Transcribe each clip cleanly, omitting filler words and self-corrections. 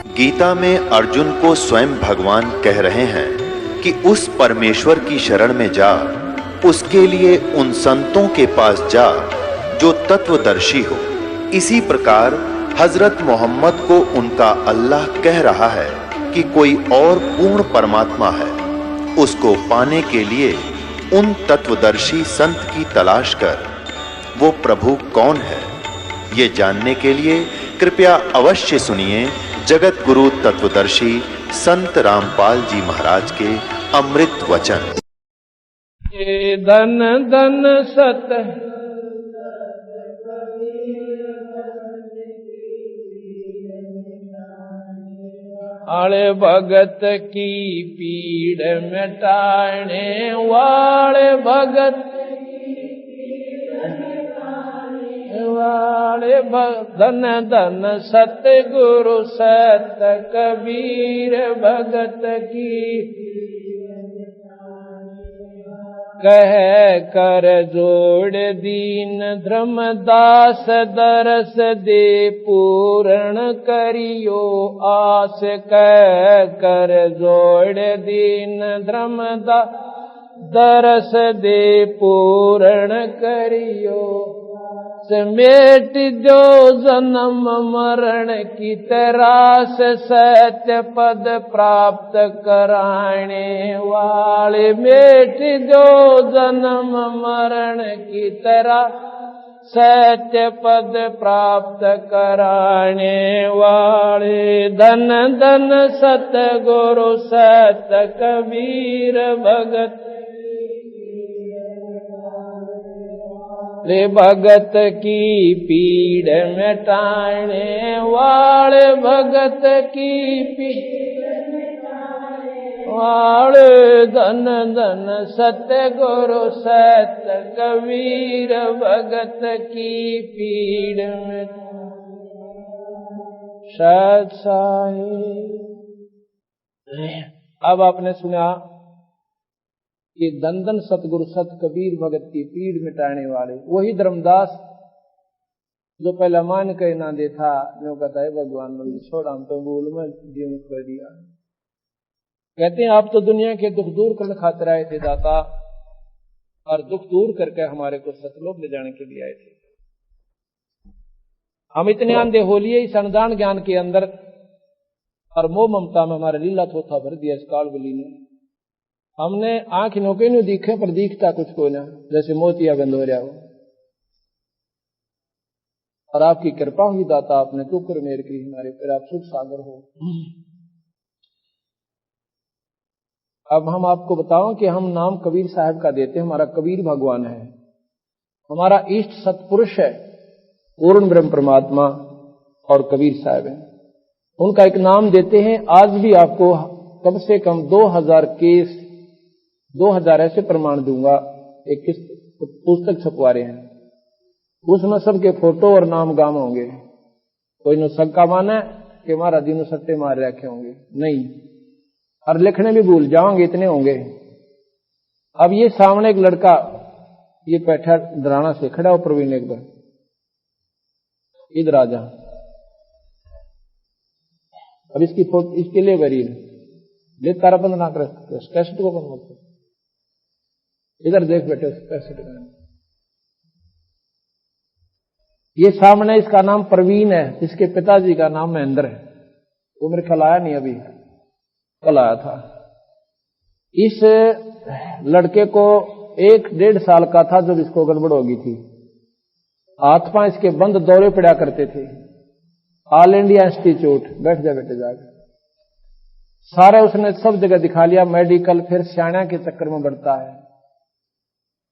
गीता में अर्जुन को स्वयं भगवान कह रहे हैं कि उस परमेश्वर की शरण में जा, उसके लिए उन संतों के पास जा जो तत्वदर्शी हो। इसी प्रकार हजरत मोहम्मद को उनका अल्लाह कह रहा है कि कोई और पूर्ण परमात्मा है। उसको पाने के लिए उन तत्वदर्शी संत की तलाश कर। वो प्रभु कौन है, ये जानने के लिए कृपया अवश्य सुनिए जगत गुरु तत्वदर्शी संत रामपाल जी महाराज के अमृत वचन। धन धन सत आले भगत की पीड़ मिटाने वाले भगत वाले धन धन सतगुरु सत कबीर भगत की कह कर जोड़ दीन धर्मदास दरस दे पूर्ण करियो आस। कह कर जोड़ दीन धर्मदास दरस दे पूर्ण करियो। समेट जो जन्म मरण की तरास सत्य पद प्राप्त कराने वाले। मेट जो जन्म मरण की तरह सत्य पद प्राप्त कराने वाले। धन धन सतगुरु सत कबीर भगत ले भगत की पीड़ मिटाने वाले। भगत की पीड़ वाले धन धन सतगुरु सत कबीर भगत की पीड़ मिटाने। सत साहिब। अब आपने सुना कि धन धन सतगुरु सत कबीर भगत की पीड़ मिटाने वाले वही धर्मदास जो पहला मान के ना दे था जो कहता है भगवान मन छोड़ा हम तो भूल में जीवन कर दिया। कहते हैं आप तो दुनिया के दुख दूर करने खातिर आए थे दाता, और दुख दूर करके हमारे को सतलोक ले जाने के लिए आए थे। हम इतने अंधे हो लिए इस अनुदान ज्ञान के अंदर और मोह ममता में हमारा लीला थोथा भर दिया इस कालबली ने। हमने आंख नौके नहीं दिखे पर दिखता कुछ को ना, जैसे मोतिया बंद हो रहा हो। और आपकी कृपा हुई दाता, आपने टुकर मेर की हमारे फिर आप सुख सागर हो। अब हम आपको बताओ कि हम नाम कबीर साहब का देते हैं। हमारा कबीर भगवान है, हमारा इष्ट सतपुरुष है, पूर्ण ब्रह्म परमात्मा और कबीर साहब है। उनका एक नाम देते हैं। आज भी आपको कम से कम 2000 केस 2000 ऐसे प्रमाण दूंगा। एक पुस्तक छपवा रहे हैं, उसमें सबके फोटो और नाम गाम होंगे। कोई नो सक्का माने कि महाराज जी नो सट्टे मार रखे होंगे, नहीं, और लिखने भी भूल जाओगे, इतने होंगे। अब ये सामने एक लड़का ये बैठा डराना से खड़ा हो, प्रवीण एक बार इधर आ जा। अब इसकी फोटो इसके लिए गरीब ले तारा बंद ना कर, कैसेट को बंद मत कर। इधर देख बेटे कैसेट में ये सामने इसका नाम प्रवीण है, इसके पिताजी का नाम महेंद्र है। वो मेरे ख्याल आया नहीं, अभी कल आया था। इस लड़के को 1-1.5 साल का था जब इसको गड़बड़ हो गई थी। हाथ पांव इसके बंद दौरे पड़ा करते थे। ऑल इंडिया इंस्टीट्यूट बैठ जा बेटे जाकर सारे उसने सब जगह दिखा लिया, मेडिकल, फिर सियाणा के चक्कर में बढ़ता है।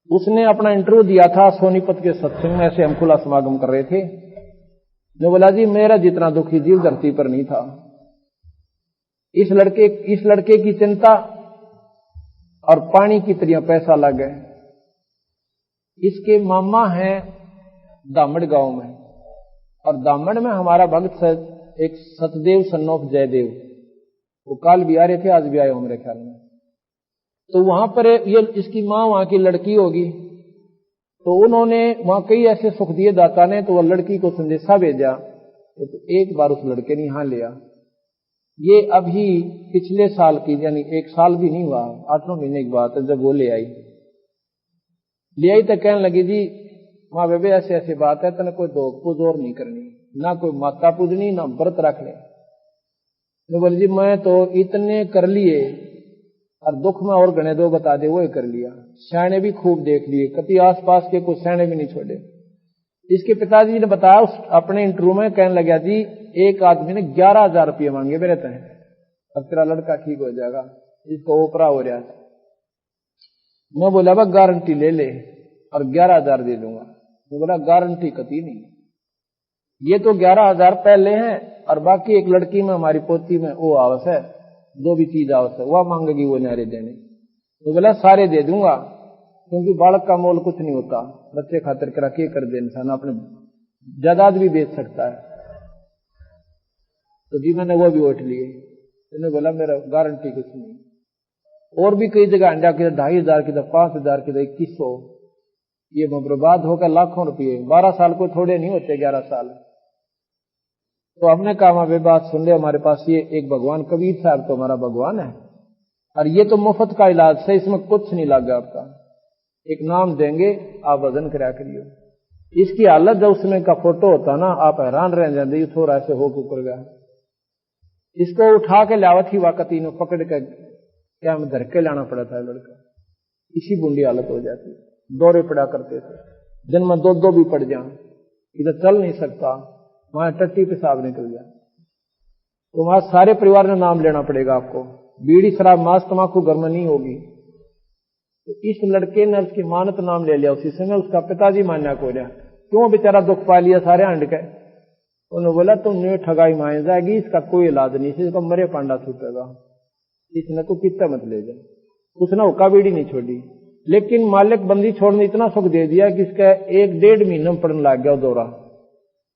उसने अपना इंटरव्यू दिया था सोनीपत के सत्संग में, ऐसे हम खुला समागम कर रहे थे। जो बोला जी मेरा जितना दुखी जीव धरती पर नहीं था। इस लड़के की चिंता और पानी की तरह पैसा लग गए। इसके मामा हैं दामड़ गांव में, और दामड़ में हमारा भक्त एक सतदेव सन ऑफ जयदेव, वो काल भी आ रहे थे, आज भी आए हो मेरे ख्याल में। तो वहां पर ये इसकी माँ वहां की लड़की होगी, तो उन्होंने वहां कई ऐसे सुख दिए दाता ने, तो वह लड़की को संदेशा भेजा तो एक बार उस लड़के ने यहां लिया। ये अभी पिछले साल की, यानी 1 साल भी नहीं हुआ, 8-9 महीने की बात है, जब वो ले आई तो कहने लगी जी माँ बेबे ऐसे ऐसे बात है, तने कोई धोख पूज और नहीं करनी, ना कोई माता पूजनी, ना व्रत रख ले। मैं बोली जी मैं तो इतने कर लिए और दुख में और गणे दो बता दे, वो ही कर लिया। सैने भी खूब देख लिए, कभी आसपास के कुछ सैने भी नहीं छोड़े। इसके पिताजी ने बताया उस अपने इंटरव्यू में, कहने लगा जी एक आदमी ने 11,000 रुपये मांगे मेरे तय, अब तेरा लड़का ठीक हो जाएगा, इसको ओपरा हो रहा है। मैं बोला बा गारंटी ले ले और 11,000 दे दूंगा। मैं बोला गारंटी कती नहीं, ये तो 11,000 पहले हैं और बाकी एक लड़की में हमारी पोती में वो आवस है, 2 भी चीज आवस है, वह मांगेगी वो नारे देने। तो बोला सारे दे दूंगा, क्योंकि बालक का मोल कुछ नहीं होता, बच्चे खातिर करा के कर दे इंसान, अपने जायदाद भी बेच सकता है। तो जी मैंने वो भी उठ लिए। मैंने बोला मेरा गारंटी कुछ नहीं। और भी कई जगह अंडा किधर 2,500 किधर 5,000 किधर 2,100, ये बर्बाद होकर लाखों रुपये। 12 साल को थोड़े नहीं होते, 11 साल। तो हमने कहा वे बात सुन ले, हमारे पास ये एक भगवान कबीर साहब तो हमारा भगवान है, और ये तो मुफ्त का इलाज है, इसमें कुछ नहीं लगा आपका, एक नाम देंगे आप वजन करा करियो। इसकी हालत जब उसमें का फोटो होता ना, आप हैरान रह जाते, थोड़ा ऐसे हो कुकर गया। इसको उठा के लावत ही वाकत इन्हों पकड़ के क्या हमें धर के लाना पड़ा था लड़का, इसी बुंडी हालत हो जाती। दौरे पड़ा करते थे, दिन में 2 भी पड़ जाए, इधर चल नहीं सकता, वहां टट्टी पेशाब निकल जाए। तो वहां सारे परिवार ने नाम लेना पड़ेगा आपको, बीड़ी शराब मांस तमाकू घर में नहीं होगी। तो इस लड़के ने उसकी मानत नाम ले लिया, उसी समय उसका पिताजी मान्या को लिया, क्यों बेचारा दुख पा लिया सारे हंड के। उन्होंने बोला तुमने ठगाई माए जाएगी, इसका कोई इलाज नहीं, इसका मरे पांडा छूटेगा, इसने तो कितना मत ले जाए। उसने हुक्का बीड़ी नहीं छोड़ी, लेकिन मालिक बंदी छोड़ने इतना सुख दे दिया कि इसका 1-1.5 महीने में पड़ने लग गया दौरा।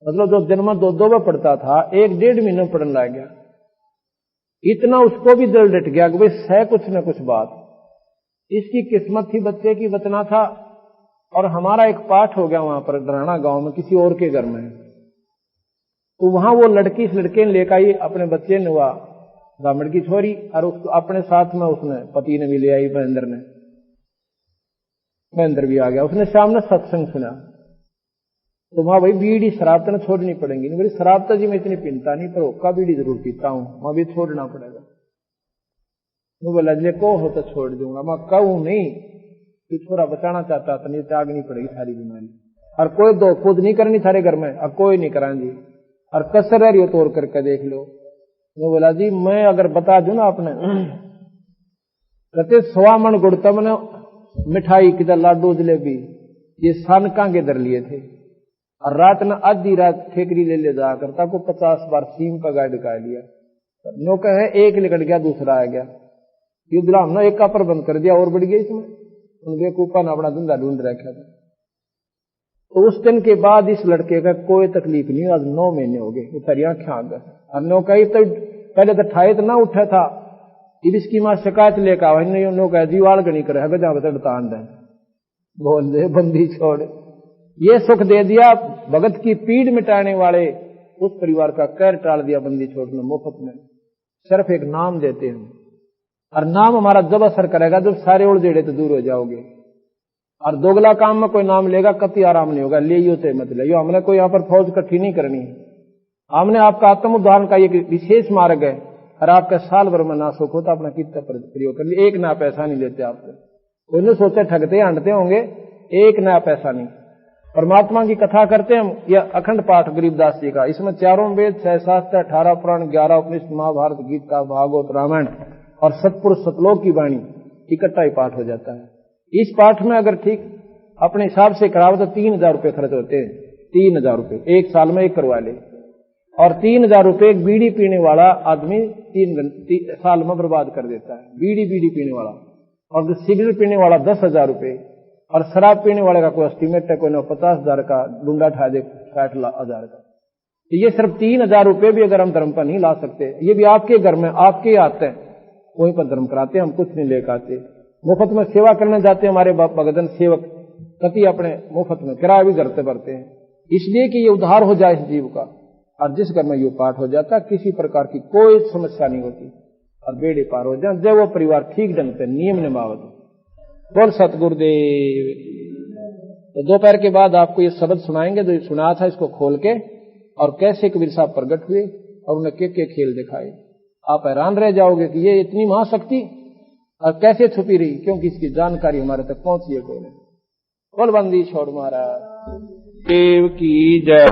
मतलब जो दिन में 2 में पड़ता था, 1-1.5 महीने में पड़ने लग गया। इतना उसको भी दिल डट गया कि भाई है कुछ न कुछ बात। इसकी किस्मत थी बच्चे की बचना था, और हमारा एक पाठ हो गया वहां पर डराना गांव में किसी और के घर में। तो वहां वो लड़की इस लड़के ने लेकर आई, अपने बच्चे ने, हुआ ब्राह्मण की छोरी, और उसको अपने साथ में उसने पति ने भी ले आई, महेंद्र भी आ गया। उसने सामने सत्संग सुना। तो वहां भाई बीड़ी शराब तो छोड़नी पड़ेगी। मेरी शराब तो जी मैं इतनी पीता नहीं, पर हुक्का बीड़ी जरूर पीता हूं, वहां भी छोड़ना पड़ेगा। वो बोला जे को हो तो छोड़ दूंगा। मैं कहूं नहीं कि थोड़ा बचाना चाहता तो नहीं, त्याग नहीं पड़ेगी सारी बीमारी, और कोई दो खुद नहीं करनी सारे घर में, अब कोई नहीं कराएंगी, और कसर रही हो तोड़ करके देख लो। वो बोला जी मैं अगर बता दूं ना आपने, कहते 1.25 मन गुड़ता मैंने मिठाई किधर लाडू जलेबी ये सानका के दर लिए थे, और रात ने आधी रात ठेकरी ले जा करता को 50 बार सीम का गाइड का लिया। नो कहे एक निकल गया, दूसरा आ गया, युद्ध हमने एक का पर बंद कर दिया और बढ़ गया इसमें। उनके कूपन अपना धंधा ढूंढ रखा था। तो उस दिन के बाद इस लड़के का कोई तकलीफ नहीं। आज 9 महीने हो गए, तेरी आंखें आ गए। और नो कही तो पहले तो ठाए तो ना उठा था, अब इसकी मां शिकायत लेकर आवा, नो कह जीवाड़ गणी करे गजा बतड़तान दे, बोल दे बंदी छोड़। ये सुख दे दिया, भगत की पीड़ मिटाने वाले उस परिवार का कहर टाल दिया बंदी छोड़ने मुफ्त में। सिर्फ एक नाम देते हैं, और नाम हमारा जब असर करेगा जब सारे उलझेड़े तो दूर हो जाओगे। और दोगला काम में कोई नाम लेगा कति आराम नहीं होगा, ले यो मत ले यो। हमने कोई यहाँ पर फौज इकट्ठी नहीं करनी है, हमने आपका आत्म उद्धारण का एक विशेष मार्ग है, और आपका साल भर में ना सुख होता अपना कितना प्रयोग कर लिए। एक ना पैसा नहीं लेते आपसे, कोई नहीं सोचे ठगते हंटते होंगे, एक ना पैसा नहीं। परमात्मा की कथा करते हम, यह अखंड पाठ गरीबदास जी का, इसमें 4 वेद 6 शास्त्र 18 पुराण 11 उपनिषद महाभारत गीता भागवत रामायण और सतपुरुष सतलोक की वाणी इकट्ठा ही पाठ हो जाता है। इस पाठ में अगर ठीक अपने हिसाब से कराओ तो 3,000 रुपये खर्च होते हैं। 3,000 रुपये एक साल में एक करवा ले, और 3,000 रुपये एक बीड़ी पीने वाला आदमी 3 साल में बर्बाद कर देता है। बीड़ी पीने वाला, और सिगरेट पीने वाला 10,000 रुपये, और शराब पीने वाले का कोई एस्टीमेट है, कोई 50,000 का डूंडा ठा दे 60,000 का। तो ये सिर्फ 3,000 रुपये भी अगर हम धर्म पर नहीं ला सकते, ये भी आपके घर में आपके आते हैं, वहीं पर धर्म कराते हैं, हम कुछ नहीं लेकर आते। मुफ्त में सेवा करने जाते हैं हमारे भगतन सेवक, कति अपने मुफ्त में किराया भी करते भरते हैं, इसलिए कि ये उद्धार हो जाए इस जीव का। और जिस घर में यो पाठ हो जाता किसी प्रकार की कोई समस्या नहीं होती और बेड़े पार हो जाए जब वो परिवार ठीक ढंग से नियम निभावत। बोल सतगुरुदेव। तो दोपहर के बाद आपको ये शब्द सुनाएंगे जो सुना था, इसको खोल के और कैसे कबीर साहब प्रकट हुए और उन्हें के खेल दिखाए। आप हैरान रह जाओगे कि ये इतनी महाशक्ति और कैसे छुपी रही, क्योंकि इसकी जानकारी हमारे तक पहुंची है कोई नहीं। बोल बंदी छोड़ महाराज देव की जय।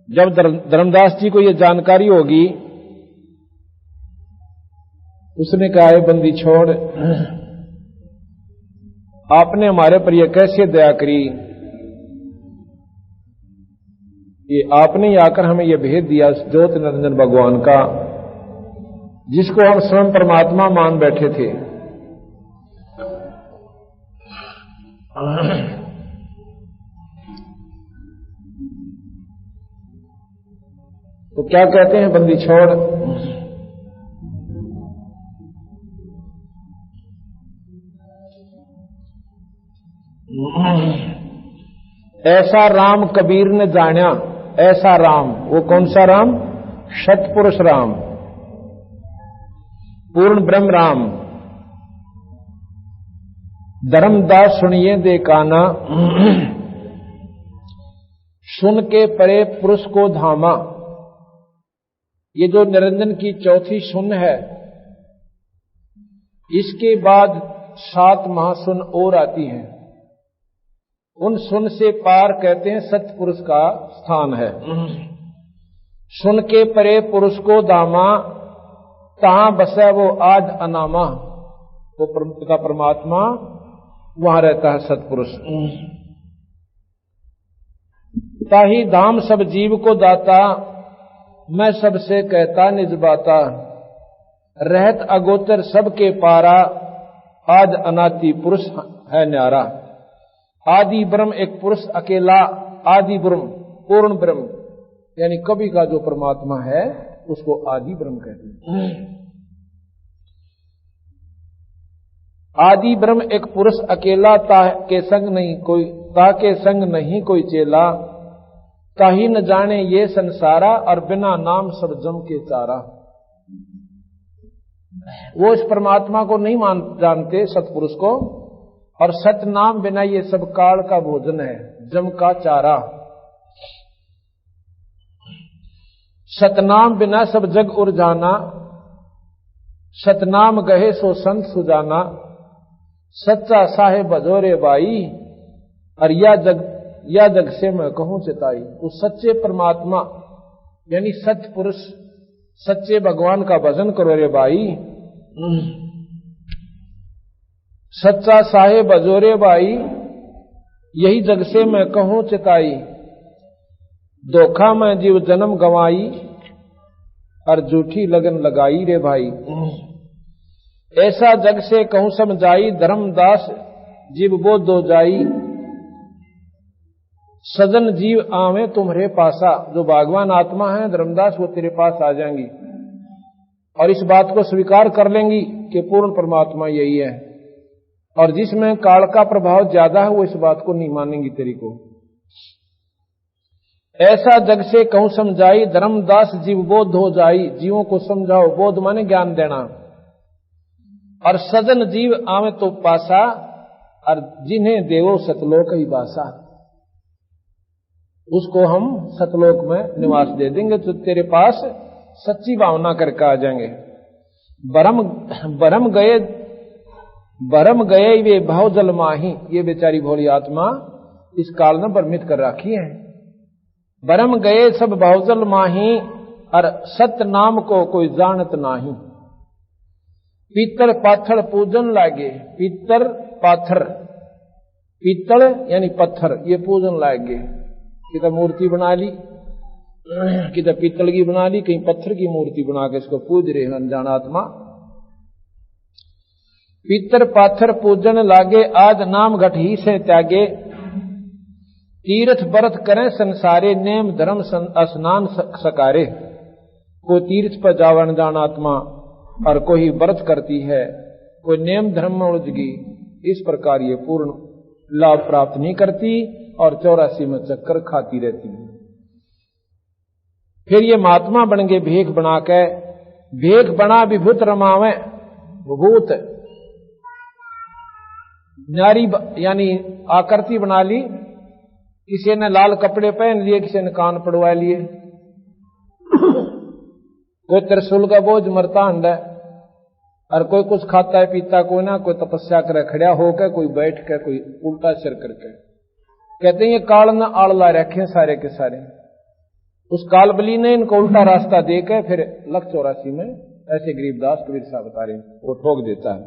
जब धर्मदास जी को ये जानकारी होगी, उसने कहा है बंदी छोड़, आपने हमारे पर यह कैसे दया करी, ये आपने ही आकर हमें यह भेद दिया ज्योति निरंजन भगवान का, जिसको हम स्वयं परमात्मा मान बैठे थे। तो क्या कहते हैं बंदी छोड़, ऐसा राम कबीर ने जाना, ऐसा राम, वो कौन सा राम, सतपुरुष राम, पूर्ण ब्रह्म राम। धर्मदास सुनिए दे काना, सुन के परे पुरुष को धामा। ये जो निरंजन की चौथी सुन है, इसके बाद 7 महासुन और आती हैं। उन सुन से पार कहते हैं सतपुरुष का स्थान है। सुन के परे पुरुष को दामा, तहां बसे वो आज अनामा। वो पिता परमात्मा वहां रहता है सतपुरुष। ताही धाम सब जीव को दाता, मैं सबसे कहता निज बाता। रहत अगोचर सबके पारा, आज अनादि पुरुष है न्यारा। आदि ब्रह्म एक पुरुष अकेला, आदि ब्रह्म पूर्ण ब्रह्म, यानी कभी का जो परमात्मा है उसको आदि ब्रह्म कहते हैं। आदि ब्रह्म एक पुरुष अकेला, ता के संग नहीं कोई चेला। ताही न जाने ये संसारा, और बिना नाम सब जम के चारा। वो इस परमात्मा को नहीं जानते सतपुरुष को, और सतनाम बिना ये सब काल का भोजन है, जम का चारा। सतनाम बिना सब जग उर्जाना, सतनाम गहे सो संत सुजाना। सच्चा साहेब बजोरे बाई, और या जग से मैं कहूं चिताई। उस सच्चे परमात्मा यानी सतपुरुष सच्चे भगवान का भजन करो रे भाई। सच्चा साहेब बजोरे भाई, यही जग से मैं कहूं चिताई। धोखा में जीव जन्म गवाई, और झूठी लगन लगाई रे भाई। ऐसा जग से कहूं समझाई, धर्मदास जीव बोध हो जाई। सजन जीव आवे तुम्हारे पासा, जो भगवान आत्मा है धर्मदास वो तेरे पास आ जाएंगी और इस बात को स्वीकार कर लेंगी कि पूर्ण परमात्मा यही है। और जिसमें काल का प्रभाव ज्यादा है वो इस बात को नहीं मानेंगी तेरी को। ऐसा जग से कहूं समझाई, धर्मदास जीव बोध हो जाई। जीवों को समझाओ, बोध माने ज्ञान देना। और सजन जीव आवे तो पासा, और जिन्हें देवो सतलोक ही बासा, उसको हम सतलोक में निवास दे देंगे, तो तेरे पास सच्ची भावना करके आ जाएंगे। बरम गए वे भाव जल माही। ये बेचारी भोली आत्मा इस काल ने भ्रमित कर रखी है। बरम गए सब भाव जल माही, और सत नाम को कोई जानत नाही। पीतल पाथर पूजन लागे, पीतल पाथर, पीतल यानी पत्थर, ये पूजन लागे। किधर मूर्ति बना ली, किधर पीतल की बना ली, कहीं पत्थर की मूर्ति बना के इसको पूज रहे हैं अनजान आत्मा। पीतर पाथर पूजन लागे, आज नाम घट ही से त्यागे। तीर्थ व्रत करें संसारे, नेम धर्म स्नान सकारे। कोई तीर्थ पर जावा अनजान आत्मा, और कोई व्रत करती है, कोई नेम धर्म में उलझ गई। इस प्रकार ये पूर्ण लाभ प्राप्त नहीं करती और 84 में चक्कर खाती रहती है। फिर ये महात्मा बन गए भेख बना के, भेख बना विभूत रमावे, विभूत नारी यानी आकृति बना ली, किसी ने लाल कपड़े पहन लिए, किसी ने कान पड़वा लिए, कोई त्रिशूल का बोझ मरता हंड है, और कोई कुछ खाता है पीता, कोई ना कोई तपस्या करे खड़ा होकर, कोई बैठ कर, कोई उल्टा सिर करके। कहते हैं ये काल न आड़ला रखे सारे के सारे। उस कालबली ने इनको उल्टा रास्ता देकर फिर लख 84 में ऐसे गरीबदास कबीर साहब बता रहे वो ठोक देता है।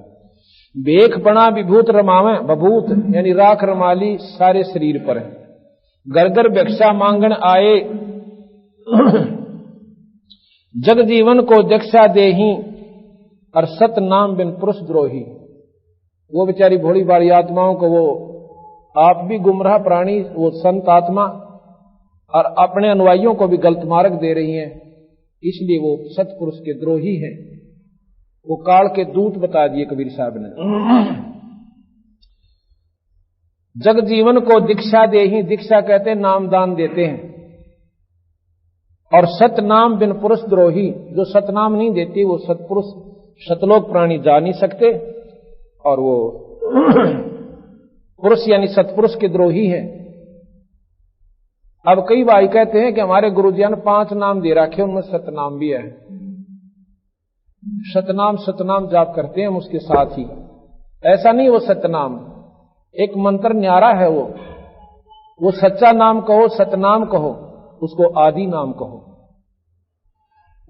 भेख बना विभूत रमावे, बभूत यानी राख रमाली सारे शरीर पर, घर घर भिक्षा मांगन आए, जग जीवन को दीक्षा देही, और सत नाम बिन पुरुष द्रोही। वो बेचारी भोली भाली आत्माओं को, वो आप भी गुमराह प्राणी, वो संत आत्मा और अपने अनुयायियों को भी गलत मार्ग दे रही हैं, इसलिए वो सतपुरुष के द्रोही हैं। वो काल के दूत बता दिए कबीर साहब ने। जग जीवन को दीक्षा दे ही, दीक्षा कहते हैं नाम दान देते हैं, और सतनाम बिन पुरुष द्रोही, जो सतनाम नहीं देती वो सतपुरुष सतलोक प्राणी जा नहीं सकते, और वो पुरुष यानी सतपुरुष के द्रोही है। अब कई भाई कहते हैं कि हमारे गुरुजी ने 5 नाम दे रखे, उनमें सतनाम भी है। सतनाम सतनाम जाप करते हैं हम उसके साथ ही, ऐसा नहीं। वो सतनाम एक मंत्र न्यारा है, वो सच्चा नाम कहो, सतनाम कहो, उसको आदि नाम कहो,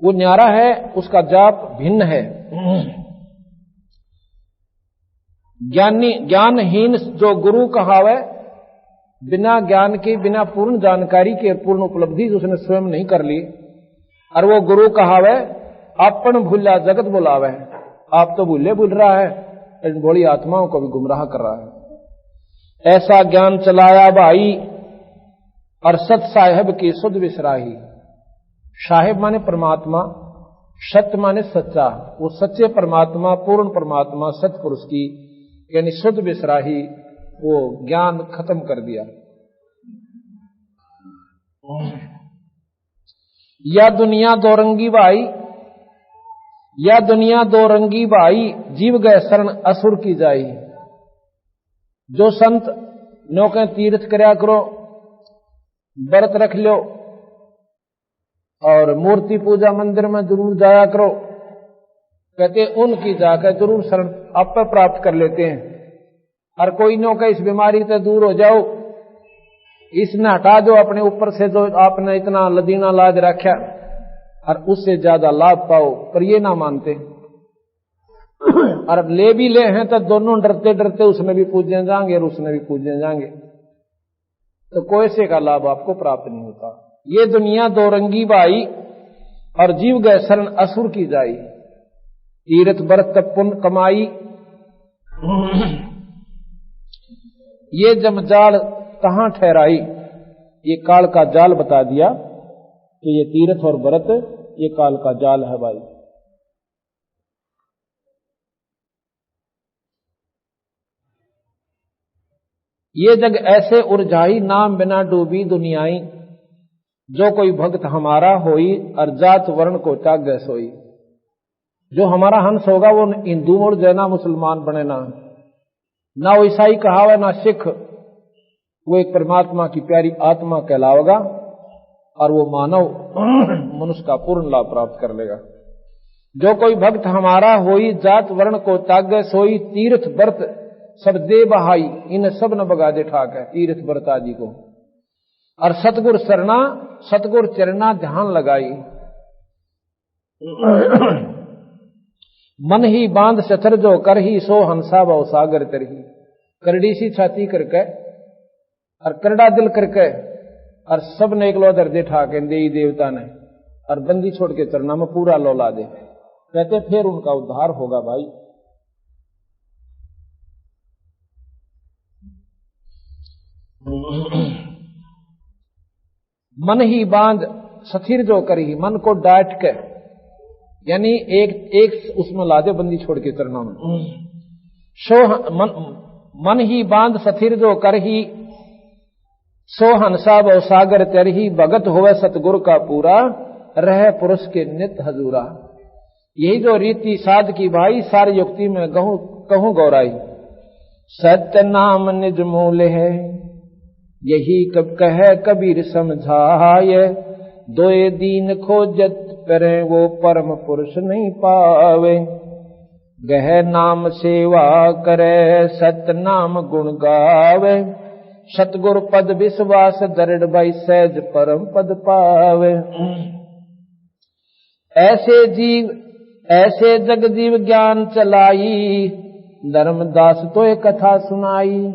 वो न्यारा है, उसका जाप भिन्न है। ज्ञानी ज्ञानहीन जो गुरु कहावे, बिना ज्ञान के, बिना पूर्ण जानकारी के, पूर्ण उपलब्धि उसने स्वयं नहीं कर ली, और वो गुरु कहावे अपन भूला जगत बुलावे। आप तो भूले भूल रहा है, इन भोली आत्माओं को भी गुमराह कर रहा है। ऐसा ज्ञान चलाया भाई, और सत साहेब की सुध विसराही। साहेब माने परमात्मा, सत्य माने सच्चा, वो सच्चे परमात्मा, पूर्ण परमात्मा, सतपुरुष की यानी शुद्ध विसराही, वो ज्ञान खत्म कर दिया। या दुनिया दो रंगी भाई, या दुनिया दो रंगी भाई, जीव गए शरण असुर की जाई। जो संत नौके तीर्थ करया करो, व्रत रख लो, और मूर्ति पूजा मंदिर में जरूर जाया करो, कहते उनकी जाकर जरूर शरण आप प्राप्त कर लेते हैं। और कोई नो का इस बीमारी से दूर हो जाओ, इसने हटा दो अपने ऊपर से, जो आपने इतना लदीना लाज रखा, और उससे ज्यादा लाभ पाओ, पर ये ना मानते। और ले भी ले हैं तो दोनों डरते डरते उसमें भी पूजने जाएंगे और उसमें भी पूजने जाएंगे, तो कोई से का लाभ आपको प्राप्त नहीं होता। ये दुनिया दो रंगी भाई, और जीव गए शरण असुर की जाई। तीर्थ व्रत पुण्य कमाई, ये जमजाल कहां ठहराई। ये काल का जाल बता दिया कि ये तीर्थ और व्रत ये काल का जाल है भाई। ये जग ऐसे उर्जाई, नाम बिना डूबी दुनियाई। जो कोई भक्त हमारा होई, और जात वर्ण को त्याग सोई। जो हमारा हंस होगा वो हिंदू मुड़ जाए, ना मुसलमान बने, ना वो ईसाई कहावे, ना सिख, वो एक परमात्मा की प्यारी आत्मा कहलावेगा, और वो मानव मनुष्य का पूर्ण लाभ प्राप्त कर लेगा। जो कोई भक्त हमारा होई, जात वर्ण को त्याग सोई। तीर्थ व्रत सब दे बहाई, इन सब न बगा दे ठाक है तीर्थ व्रत आदि को। और सतगुर शरणा, सतगुर चरणा ध्यान लगाई। मन ही बांध सथर जो कर ही, सो हंसा बहु सागर तरही। करड़ी सी छाती करके और करड़ा दिल करके, और सब ने एक लोदर दे ठाके देई देवता ने, और बंदी छोड़ के चरना में पूरा लौला दे, कहते फिर उनका उद्धार होगा भाई। मन ही बांध सथिर जो करी, मन को डांट के, यानी एक उसमें ला दे बंदी छोड़ के चरना में। मन ही बांध सथिर जो कर ही, सो हंसा बहु सागर तर ही, भगत होवे सतगुरु का पूरा, रह पुरुष के नित हजूरा। यही जो रीति साध की भाई, सारी युक्ति में कहूं गौराई। सत्य नाम निज मूल है, यही कब कहे कबीर समझाए, दोए दीन खोजत करे वो परम पुरुष नहीं पावे। गह नाम सेवा करे सत्य नाम गुण गावे, सतगुर पद विश्वास दृढ़ भाई सहज परम पद पावे। ऐसे जगजीव ज्ञान चलाई, धर्मदास तो एक कथा सुनाई।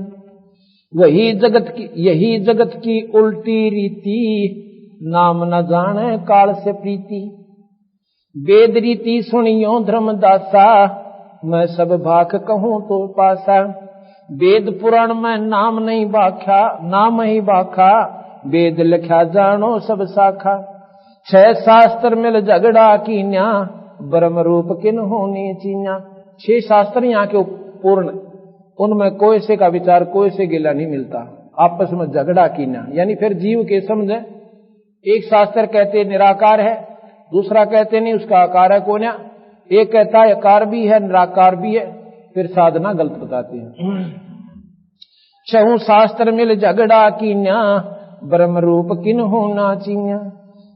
यही जगत की उल्टी रीति, नाम न जाने काल से प्रीति। वेद रीति सुनियो धर्मदासा, मैं सब भाख कहूं तो पासा। वेद पुराण में नाम नहीं बाख्या, नाम ही बाखा, वेद लिखा जानो सब शाखा। 6 शास्त्र मिल झगड़ा कीन्या, ब्रह्म रूप किन होनी चीन्या। 6 शास्त्र यहाँ के पूर्ण, उनमें कोई से का विचार कोई से गिला नहीं मिलता। आपस में झगड़ा कीन्या यानी फिर जीव के समझे। एक शास्त्र कहते निराकार है, दूसरा कहते नहीं उसका आकार है कोन्या, एक कहता है आकार भी है निराकार भी है, फिर साधना गलत बताते हैं। 6 शास्त्र मिल झगड़ा कीन्या, ब्रह्म रूप किन होना चीन्या।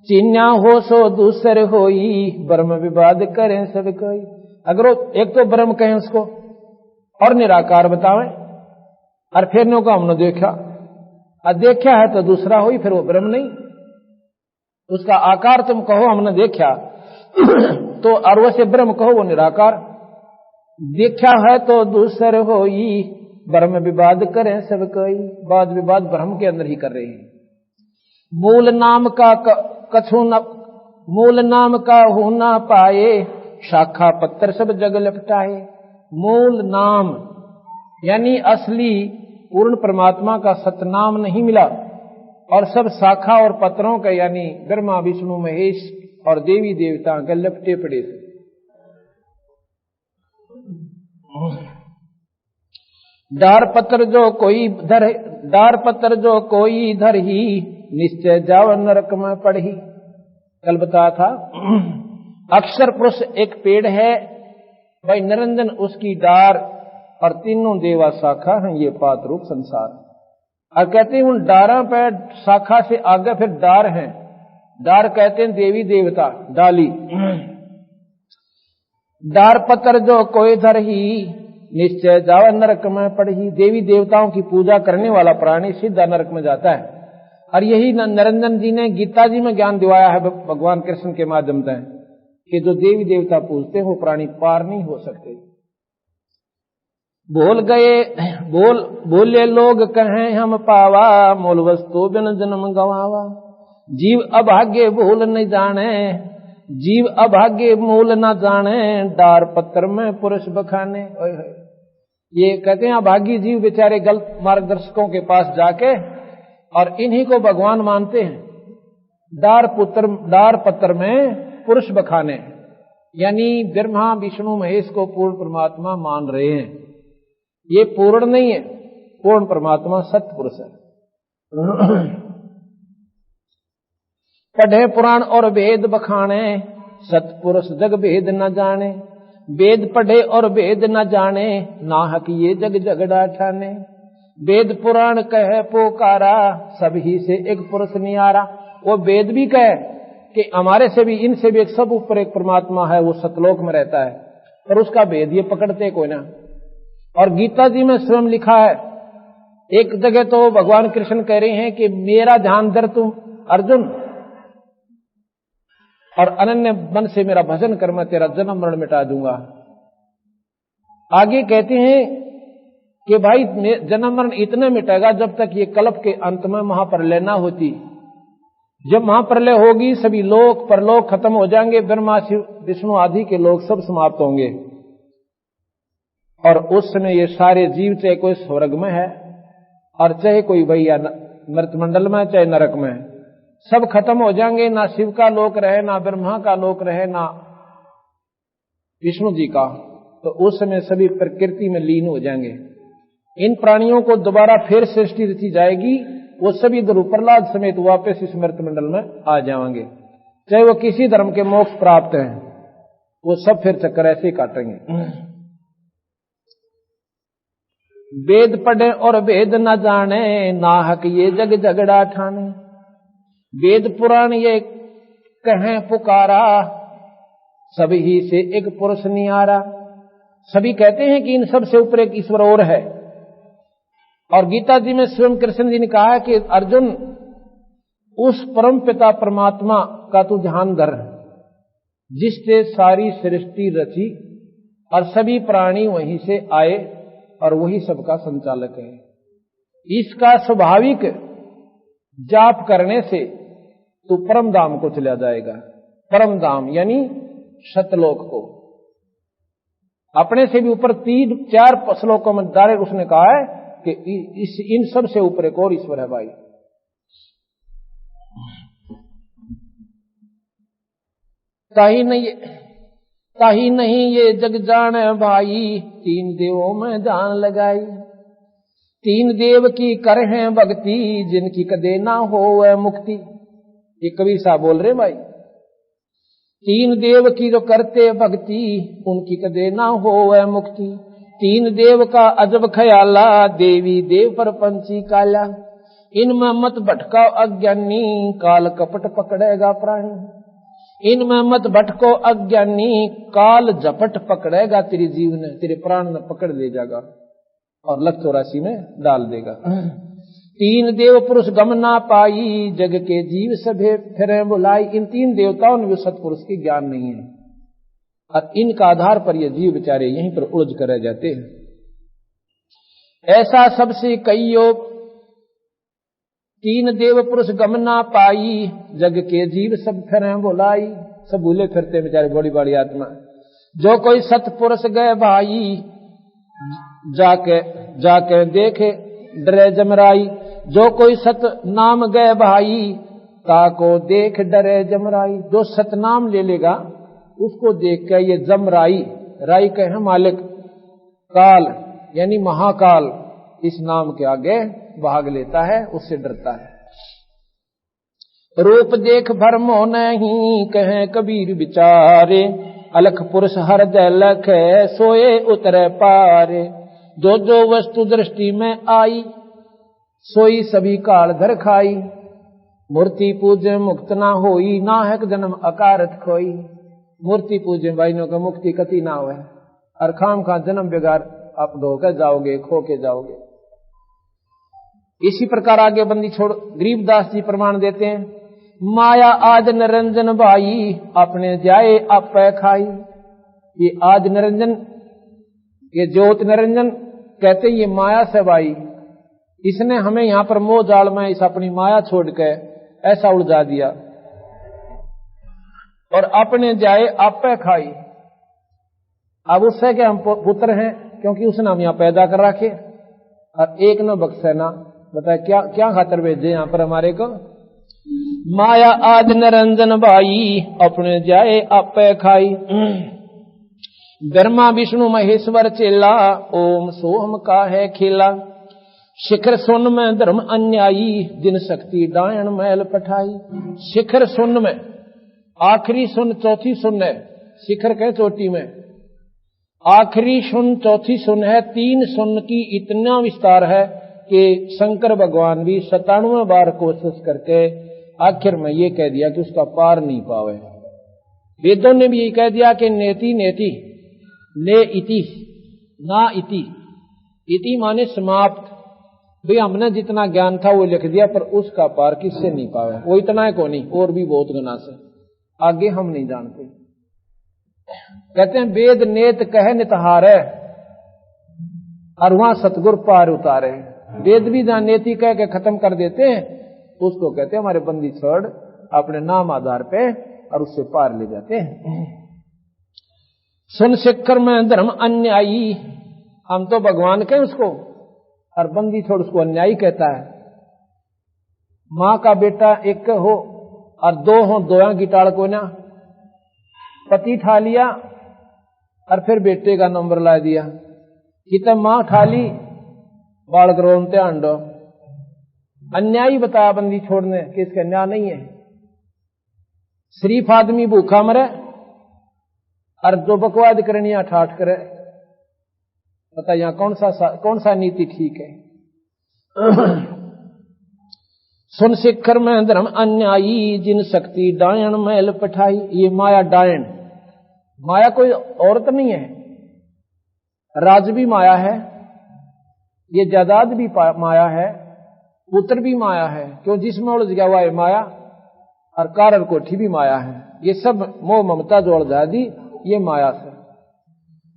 चीन्या हो सो दूसर होई, ब्रह्म विवाद करें सब कोई। अगर एक तो ब्रह्म कहें उसको और निराकार बतावें, और फिर नो का हमने देखा, देखा है तो दूसरा हुई, फिर वो ब्रह्म नहीं। उसका आकार तुम कहो हमने देखा तो, और वैसे ब्रह्म कहो वो निराकार। देखा है तो दूसर होई, ब्रह्म विवाद करें सब कोई। वाद विवाद ब्रह्म के अंदर ही कर रहे हैं। मूल नाम का कछु न, मूल नाम का हो ना पाए, शाखा पत्तर सब जग लपटाए। मूल नाम यानी असली पूर्ण परमात्मा का सतनाम नहीं मिला, और सब शाखा और पत्रों के यानी ब्रह्मा विष्णु महेश और देवी देवता के लपटे पड़े थे। डार पत्र जो कोई धर ही, निश्चय जाव नरक में पढ़ी। कल बताया था अक्षर पुरुष एक पेड़ है भाई, निरंजन उसकी डार, और तीनों देवा शाखा हैं ये पात रूप संसार। और कहते हैं उन डारा पे शाखा से आगे फिर डार हैं, डार कहते हैं देवी देवता डाली। डार पत्र जो कोई धर ही, निश्चय जावा नरक में पढ़ी। देवी देवताओं की पूजा करने वाला प्राणी सीधा नरक में जाता है। और यही निरंजन जी ने गीता जी में ज्ञान दिवाया है भगवान कृष्ण के माध्यम से, कि जो देवी देवता पूजते हैं वो प्राणी पार नहीं हो सकते। बोले लोग कहें हम पावा, मूल वस्तु बिन जन्म गवावा। जीव अभाग्य भूल नहीं जाने, जीव अभाग्य मूल न जाने, डार पत्थर में पुरुष बखाने। ये कहते हैं अभागी जीव बेचारे गलत मार्गदर्शकों के पास जाके और इन्हीं को भगवान मानते हैं। डार पत्थर में पुरुष बखाने यानी ब्रह्मा विष्णु महेश को पूर्ण परमात्मा मान रहे हैं। ये पूर्ण नहीं है, पूर्ण परमात्मा सत्य पुरुष है। पढ़े पुराण और वेद बखाने, सतपुरुष जग भेद न जाने। वेद पढ़े और वेद न जाने, नाहक ये जग झगड़ा ठाने। वेद पुराण कहे पोकारा, सभी से एक पुरुष नियारा। वो वेद भी कहे कि हमारे से भी इनसे भी एक सब ऊपर एक परमात्मा है, वो सतलोक में रहता है, पर उसका वेद ये पकड़ते कोई ना। और गीता जी में स्वयं लिखा है, एक जगह तो भगवान कृष्ण कह रहे हैं कि मेरा ध्यान धर तुम अर्जुन, और अनन्य मन से मेरा भजन कर, मैं तेरा जन्म मरण मिटा दूंगा। आगे कहते हैं कि भाई जन्म मरण इतना मिटेगा जब तक ये कल्प के अंत में महाप्रलय न होती। जब महाप्रलय होगी सभी लोक परलोक खत्म हो जाएंगे, ब्रह्मा शिव विष्णु आदि के लोग सब समाप्त होंगे, और उस समय ये सारे जीव चाहे कोई स्वर्ग में है और चाहे कोई भैया मृतमंडल में चाहे नरक में, सब खत्म हो जाएंगे। ना शिव का लोक रहे, ना ब्रह्मा का लोक रहे, ना विष्णु जी का। तो उस समय सभी प्रकृति में लीन हो जाएंगे। इन प्राणियों को दोबारा फिर सृष्टि रची जाएगी, वो सभी ध्रुव प्रहलाद समेत वापस इस मृत मंडल में आ जाएंगे। चाहे वो किसी धर्म के मोक्ष प्राप्त हैं, वो सब फिर चक्कर ऐसे ही काटेंगे। वेद पढ़े और वेद न जाने, नाहक ये जग झगड़ा ठाने। वेद पुराण ये कहें पुकारा, सभी से एक पुरुष नियारा। सभी कहते हैं कि इन सब से ऊपर एक ईश्वर और है। और गीता जी में स्वयं कृष्ण जी ने कहा है कि अर्जुन, उस परम पिता परमात्मा का तू ध्यान धर जिससे सारी सृष्टि रची और सभी प्राणी वहीं से आए और वही सबका संचालक है। इसका स्वाभाविक जाप करने से तू परम धाम को चला जाएगा। परम धाम यानी सतलोक को। अपने से भी ऊपर 3-4 श्लोकों में डायरेक्ट उसने कहा है कि इन सब से ऊपर एक और ईश्वर है भाई। ताही नहीं ये जग जाने भाई, 3 देवों में जान लगाई। 3 देव की कर हैं भक्ति, जिनकी कदे ना हो वह मुक्ति। ये कबीर साहब बोल रहे भाई। 3 देव की जो करते भक्ति, उनकी कदे ना हो वह मुक्ति। 3 देव का अजब ख्याला, देवी देव पर पंछी काला। इनमें मत भटकाओ अज्ञानी, काल कपट पकड़ेगा प्राणी। इनमें मत भटको अज्ञानी, काल झपट पकड़ेगा तेरी जीवन, तेरे प्राण में पकड़ ले जाएगा और लख 84 में डाल देगा। 3 देव पुरुष गम ना पाई, जग के जीव सभे फिरे बुलाई। इन 3 देवताओं ने भी सतपुरुष की ज्ञान नहीं है और इनका आधार पर ये जीव बेचारे यहीं पर उलझ कर रह जाते हैं। ऐसा सबसे कईयो, 3 देव पुरुष गम ना पाई, जग के जीव सब फिरे बुलाई। सब भूले फिरते बेचारे बड़ी बड़ी आत्मा। जो कोई सतपुरुष गए भाई, जाके देखे डरे जमराई। जो कोई सत नाम गए भाई, ताको देख डरे जमराई। जो सतनाम ले लेगा उसको देख के ये जमराई, राई के है मालिक, काल यानी महाकाल, इस नाम के आगे भाग लेता है, उससे डरता है। रूप देख भरमो नहीं, कहे कबीर बिचारे। अलख पुरुष हृदय लख, सोए उतरे पारे। जो जो वस्तु दृष्टि में आई, सोई सभी काल धर खाई। मूर्ति पूजे मुक्त ना होई, नाहक जन्म अकारत खोई। मूर्ति पूजे भाइयों का मुक्ति कति ना हो, और खाम खा जन्म बेगार आप ढोकर जाओगे, खो के जाओगे। इसी प्रकार आगे बंदी छोड़ गरीबदास जी प्रमाण देते हैं। माया आज निरंजन भाई, अपने जाए आप खाई। ये आज निरंजन, ये ज्योत निरंजन कहते ये माया से भाई, इसने हमें यहां पर मोह जाल में इस अपनी माया छोड़ के ऐसा उलझा दिया और अपने जाए आप खाई। अब उससे के हम पुत्र हैं, क्योंकि उसने हम यहां पैदा कर रखे और एक न बख्शे ना। बताए क्या खातर भेजे यहां पर हमारे को। माया आज निरंजन भाई, अपने जाए आप खाई। ब्रह्मा विष्णु महेश्वर चेला, ओम सोहम का है खेला। शिखर सुन में धर्म अन्यायी, दिन शक्ति डायन मैल पठाई। शिखर सुन में, आखिरी सुन चौथी सुन है, शिखर के चोटी में आखिरी सुन चौथी सुन है। 3 सुन की इतना विस्तार है कि शंकर भगवान भी 97 बार कोशिश करके आखिर में ये कह दिया कि उसका पार नहीं पावे। वेदों ने भी ये कह दिया कि नेति नेति ने इति ना इति। इति माने समाप्त। भाई हमने जितना ज्ञान था वो लिख दिया, पर उसका पार किससे नहीं पावे। वो इतना है को नहीं, और भी बहुत गुना से आगे हम नहीं जानते। कहते हैं वेद नेत कहे नितहारे, और वहां सतगुर पार उतारे। वेद भी जहां नेति कह के खत्म कर देते हैं, उसको कहते हैं हमारे बंदी छोड़ अपने नाम आधार पे, और उससे पार ले जाते हैं। सुन शिखर में धर्म अन्यायी, हम तो भगवान कहें उसको, और बंदी छोड़ उसको अन्यायी कहता है। मां का बेटा एक हो और 2 हो, 2 की टाल को ना पति ठा लिया और फिर बेटे का नंबर ला दिया। कि तब मां ठा ली बालक रोनते आंडो अन्यायी बताया बंदी छोड़ने कि इसका अन्याय नहीं है। शरीफ आदमी भूखा मरे और जो बकवाद करनी ठाठ करे। पता यहां कौन सा नीति ठीक है। सुन शिखर में धर्म अन्यायी जिन शक्ति डायन मैल पठाई। ये माया डायन, माया कोई औरत नहीं है। राज भी माया है, ये जायदाद भी माया है, पुत्र भी माया है। क्यों? जिसमें उलझ गया हुआ है माया, और कारण कोठी भी माया है। ये सब मोह ममता जो उलझा दी ये माया से।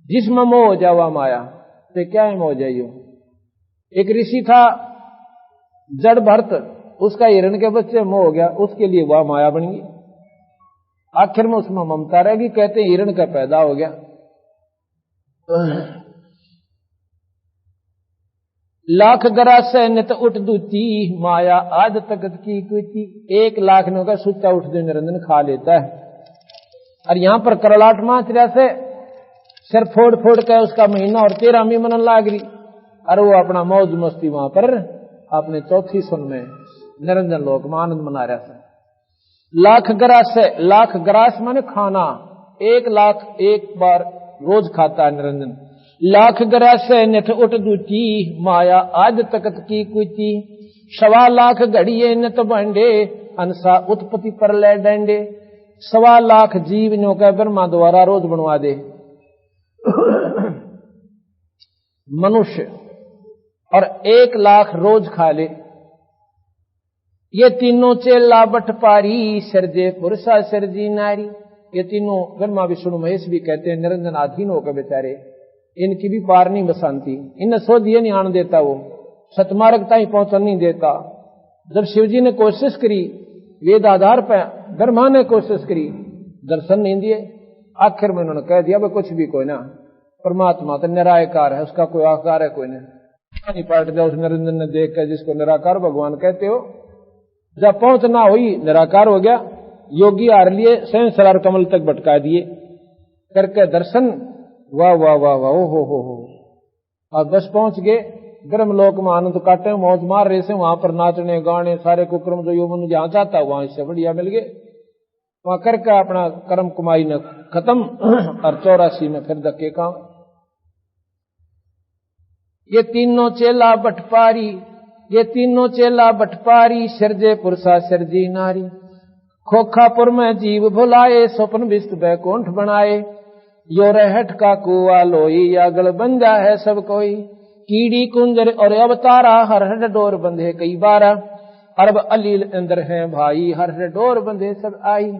जिसमें मोह हो जावा माया तो क्या है मोह जाइयो। एक ऋषि था जड़ भरत, उसका हिरण के बच्चे मोह हो गया, उसके लिए वह माया बन गई। आखिर में उसमें ममता रहेगी। कहते हैं हिरण का पैदा हो गया। लाख गरासे नित उठ दूती माया आज तकत की कुची। 1 लाख ने होगा सुच्चा उठ दे निरंजन खा लेता है। और यहां पर करलाट माचरिया से सिर फोड़ फोड़ के उसका महीना और 13वीं मनन लाग रही। और वो अपना मौज मस्ती वहां पर अपने चौथी सुन में निरंजन लोक में आनंद मना रहा था। लाख गरासे, लाख ग्रास माने खाना, 1 लाख एक बार रोज खाता है निरंजन। लाख ग्रासे निठ उठ दूची माया आज तकत की कुची। 1.25 लाख घड़िए नित बंडे अंसा उत्पत्ति पर ले डंडे। 1.25 लाख जीवनों का ब्रह्मा द्वारा रोज बनवा दे मनुष्य, और 1 लाख रोज खा ले। ये तीनों चेला बटपारी सिरजे पुरुषा सिरजी नारी। ये तीनों ब्रह्मा विष्णु महेश भी कहते हैं निरंजन अधीन होकर बेचारे, इनकी भी पार नहीं बसानती। इन्हें सो दिए नहीं आने देता, वो सतमार्ग तक पहुंचने नहीं देता। जब शिवजी ने कोशिश करी वेद आधार पर, ब्रह्मा ने कोशिश करी, दर्शन नहीं दिए। आखिर में उन्होंने कह दिया भाई कुछ भी कोई ना, परमात्मा तो निराकार है, उसका कोई आकार है कोई नहीं। पाट दिया उस निरंजन ने देख कर, जिसको निराकार भगवान कहते हो। जब पहुंचना हुई निराकार हो गया। योगी हार लिए स्वयं सरार कमल तक भटका दिए करके दर्शन। वाह वाह वाह वाह, ओ हो। और बस पहुंच गए ब्रह्मलोक में, आनंद काटे मौज मार रहे से। वहां पर नाचने गाने सारे कुक्रम जो यौवन जहां चाहता वहां इससे बढ़िया मिल गए। वहां करके अपना कर्म कुमाई ने खत्म। और 84 में फिर धक्के काम। ये तीनों चेला बटपारी, ये तीनों चेला बटपारी सिरजे पुरुषा सिरजी नारी। खोखापुर में जीव भुलाए स्वप्न विस्त बैकुंठ बनाए। यो रहट का कुआ लोई आगल बन जा है सब कोई। कीड़ी कुंजर और अवतारा हर हर डोर बंधे कई बारा। अरब अलील अंदर है भाई हर हर डोर बंधे सब आई।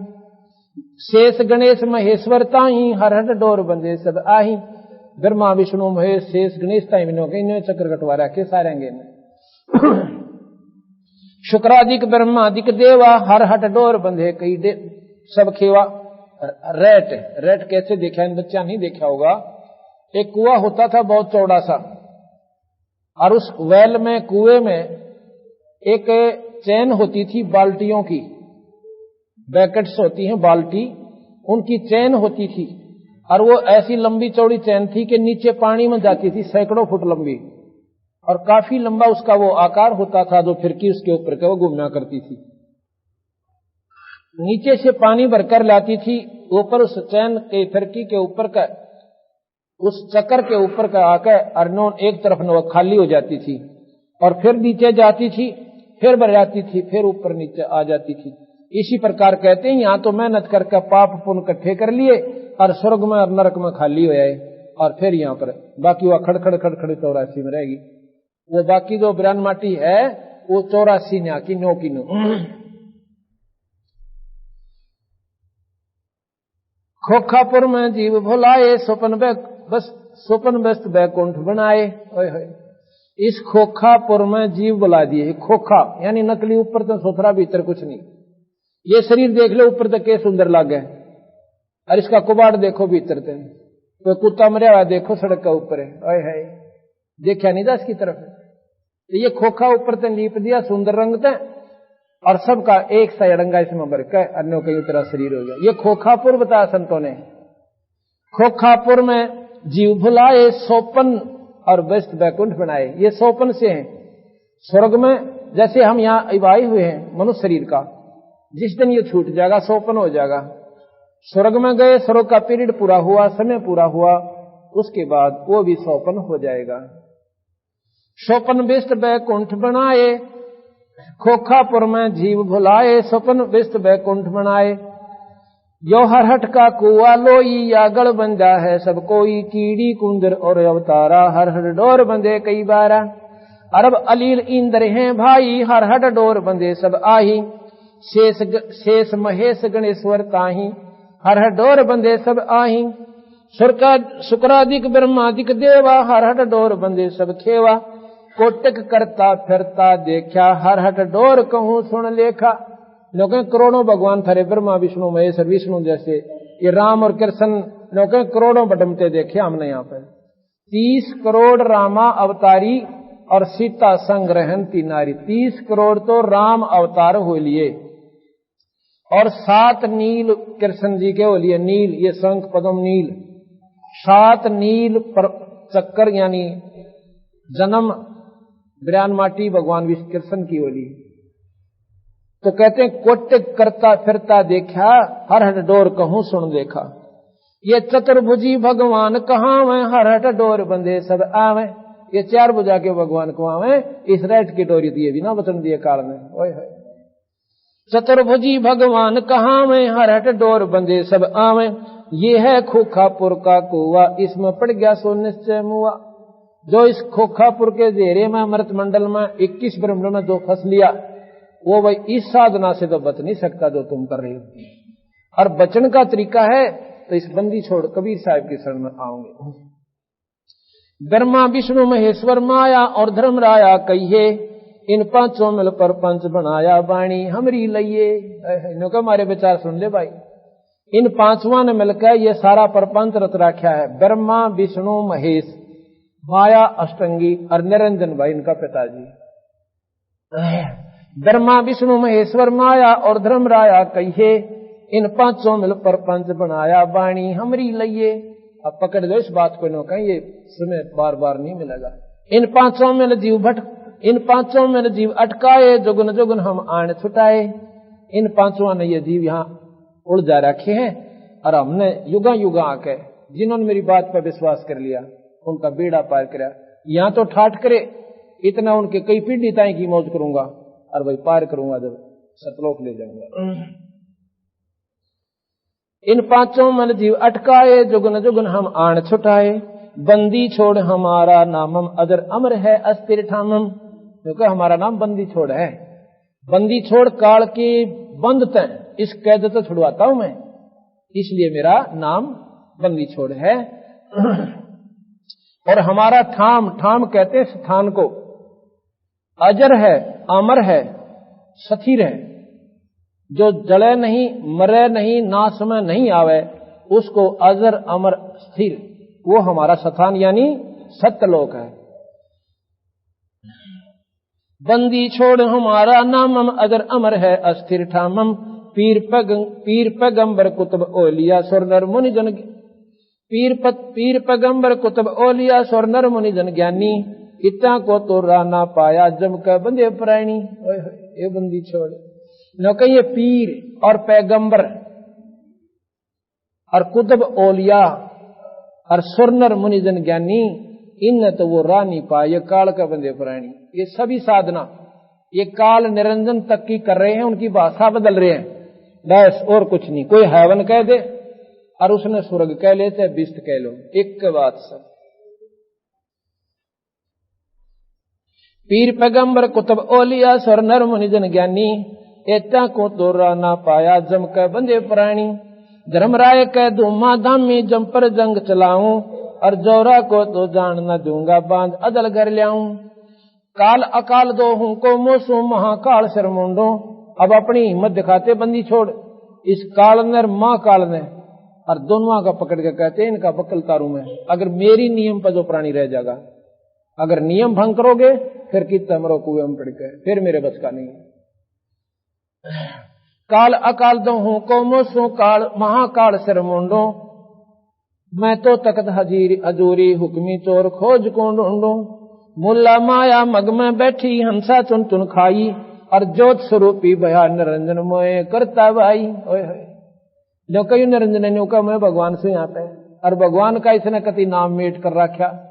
शेष गणेश महेश्वर ताई हर हर डोर बंधे सब आई। ब्रह्मा विष्णु महेश शेष गणेश ताई विनो के इन्हें चक्र कटवा रखे सारेंगे। शुक्रादिक ब्रह्मादिक देवा हर हट डोर बंधे कई सब खेवा। रेट कैसे देखा, इन बच्चा नहीं देखा होगा। एक कुआ होता था बहुत चौड़ा सा, और उस वेल में कुएं में एक चैन होती थी बाल्टियों की, बैकेट्स होती हैं बाल्टी, उनकी चैन होती थी। और वो ऐसी लंबी चौड़ी चैन थी कि नीचे पानी में जाती थी, सैकड़ों फुट लंबी, और काफी लंबा उसका वो आकार होता था जो फिरकी उसके ऊपर के वो घूमना करती थी। नीचे से पानी भरकर लाती थी, ऊपर उस चैन के फिरकी के ऊपर का उस चक्कर के ऊपर का आकर अर्नोन एक तरफ न खाली हो जाती थी, और फिर नीचे जाती थी, फिर भर जाती थी, फिर ऊपर नीचे आ जाती थी। इसी प्रकार कहते हैं यहाँ तो मेहनत करके पाप पुण्य इकट्ठे कर लिए और स्वर्ग में और नरक में खाली हो जाए, और फिर यहाँ पर बाकी वह खड़खड़ 84 में रहेगी। वो बाकी जो बिरान माटी है वो 84 ने आकी 9 की 9। खोखापुर में जीव भुलाए स्वप्न व्यस्त बैकुंठ बनाए। इस खोखापुर में जीव बुला दिए। खोखा यानी नकली, ऊपर तो सुथरा भीतर कुछ नहीं। ये शरीर देख लो ऊपर तक के सुंदर लगे, और इसका कुबाड़ देखो भीतर तक तो कुत्ता मरिया हुआ देखो सड़क का ऊपर है, देखा नहीं था इसकी तरफ। तो ये खोखा ऊपर तक लीप दिया सुंदर रंग तक, और सबका एक सा अड़ंगा इसमें भर के अन्यों कई तरह शरीर हो गया। ये खोखापुर बताया संतों ने। खोखापुर में जीव भुलाए सोपन और व्यस्त बैकुंठ बनाए। ये सोपन से हैं। स्वर्ग में जैसे हम यहाँ आए हुए हैं मनुष्य शरीर का, जिस दिन ये छूट जाएगा सोपन हो जाएगा। स्वर्ग में गए, स्वर्ग का पीरियड पूरा हुआ, समय पूरा हुआ, उसके बाद वो भी सोपन हो जाएगा। सोपन व्यस्त बैकुंठ बनाए, खोखापुर में जीव भुलाए। सोपन व्यस्त बैकुंठ बनाए, यो हरहट का कुआ लोई यागड़ बंदा है सब कोई। कीड़ी कुंदर और अवतारा, हर हर डोर बंदे कई बारा। अरब अलील इंद्र हैं भाई, हर हर डोर बंदे सब आही। शेष महेश गणेश्वर ताही, हर हर डोर बंदे सब आही। शुक्रादिक ब्रह्मादिक देवा, हर हर डोर बंदे सब खेवा। कोटक करता फिरता देखा, हर हट डोर कहूं सुन लेखा। लोग करोड़ों भगवान थारे, ब्रह्मा विष्णु महेश, विष्णु जैसे ये राम और कृष्ण, लोग करोड़ों बटमते देखे हमने यहाँ पर। 30 करोड़ रामा अवतारी और सीता संग रहती नारी। 30 करोड़ तो राम अवतार हो लिए और 7 नील कृष्ण जी के हो लिए। नील ये शंख पद्म नील, 7 नील पर चक्कर यानी जन्म ब्रयान माटी भगवान विष्णु कृष्ण की होली। तो कहते हैं कोटिक करता फिरता देखा, हर हट डोर कहूं सुन देखा। ये चतुर्भुजी भगवान कहाँ में, हर हट डोर बंदे सब आवे। ये 4 भुजा के भगवान को आवे, इस रेट की डोरी दिए बिना वचन दिए काल में। ओए है चतुर्भुजी भगवान कहाँ में, हर हट डोर बंदे सब आवे। ये है खोखापुर का कुआ, इसमें पड़ गया सो निश्चय मुआ। जो इस खोखापुर के घेरे में अमृत मंडल में 21 ब्रह्मांड में जो फंस लिया, वो भाई इस साधना से तो बच नहीं सकता जो तुम कर रहे हो। और बचन का तरीका है तो इस बंदी छोड़ कबीर साहब की शरण में आओगे। ब्रह्मा विष्णु महेश्वर माया और धर्म राया कहिए, इन 5 मिल पर पंच बनाया वाणी हमरी लइये। इन्हों का हमारे विचार सुन ले भाई। इन 5वां ने मिलकर ये सारा परपंच रच रखा है। ब्रह्मा विष्णु महेश माया अष्टंगी और निरंजन भाई इनका पिताजी। ब्रह्मा विष्णु महेश्वर माया और धर्म राया कहिए, इन 5 मिल पर पंच बनाया वाणी हमरी लइये। अब पकड़ दो इस बात को, नो कहीं ये समय बार बार नहीं मिलेगा। इन 5 मिल जीव अटकाए, जुगन जुगन हम आन छुटाए। इन 5वां ने ये जीव यहाँ उलझा रखे हैं और हमने युगा युगा आके जिन्होंने मेरी बात पर विश्वास कर लिया उनका बेड़ा पार करा। यहाँ तो ठाठ करे इतना, उनके कई पीढ़ी ताई की मौज करूंगा और वही पार करूंगा जब सतलोक ले जाऊंगा। इन 5 मिल जीव अटकाए, जुगन जुगन हम आन छुटाए। बंदी छोड़ हमारा नामम, अजर अमर है अस्थिर ठामम। क्योंकि हमारा नाम बंदी छोड़ है। बंदी छोड़ काल की बंद तय, इस कैद से छुड़वाता हूं मैं, इसलिए मेरा नाम बंदी छोड़ है। और हमारा ठाम, ठाम कहते हैं स्थान को, अजर है, अमर है, स्थिर है। जो जले नहीं, मरे नहीं, नाश में नहीं आवे, उसको अजर अमर स्थिर, वो हमारा स्थान यानी सत्यलोक है। बंदी छोड़ हमारा नामम, अजर अमर है अस्थिर ठामम। पीर पैगंबर कुतुब ओलिया स्वर्णर मुनि जन, पीर पैगंबर कुतुब ओलिया स्वर्णर मुनि जन ज्ञानी। इतना को तो राना पाया जम का बंदे प्राणी। ये बंदी छोड़ न कहिए पीर और पैगंबर और कुतुब ओलिया और स्वर्णर मुनि जन ज्ञानी, इन तो वो रानी पाए काल का बंदे प्राणी। ये सभी साधना ये काल निरंजन तक की कर रहे हैं, उनकी भाषा बदल रहे हैं बस, और कुछ नहीं। कोई हैवन कह दे और उसने स्वर्ग कह लेते, विष्ट कह लो, एक बात सब। पीर पैगंबर कुतुब ओलिया स्वर्णर मुनि जन ज्ञानी। एता को तो राना पाया जम का बंदे प्राणी। धर्मराय कह धूमा धामी जम पर जंग चलाऊं, और जोरा को तो जान न दूंगा बांध अदल घर लाऊं। काल अकाल दो हूं को मोसू महाकाल सिर मुंडो। अब अपनी हिम्मत दिखाते बंदी छोड़, इस काल ने महाकाल ने, और दोनों का पकड़ के कहते हैं इनका बकल तारू में। अगर मेरी नियम पर जो प्राणी रह जाएगा, अगर नियम भंग करोगे फिर कितना मरो कुएं में पड़ के, फिर मेरे बस का नहीं। काल अकाल दो हूं को मोसू काल महाकाल सिर मुंडो। मैं तो तकत हजूरी हुक्मी चोर खोज को ढूंढूं। मुल्ला माया मग में बैठी हंसा चुन चुन खाई, और ज्योत स्वरूपी भया निरंजन मोए करता भाई। ओए जो कई निरंजन ने का मैं भगवान से यहाँ पे, और भगवान का इसने कति नाम मीट कर रखा।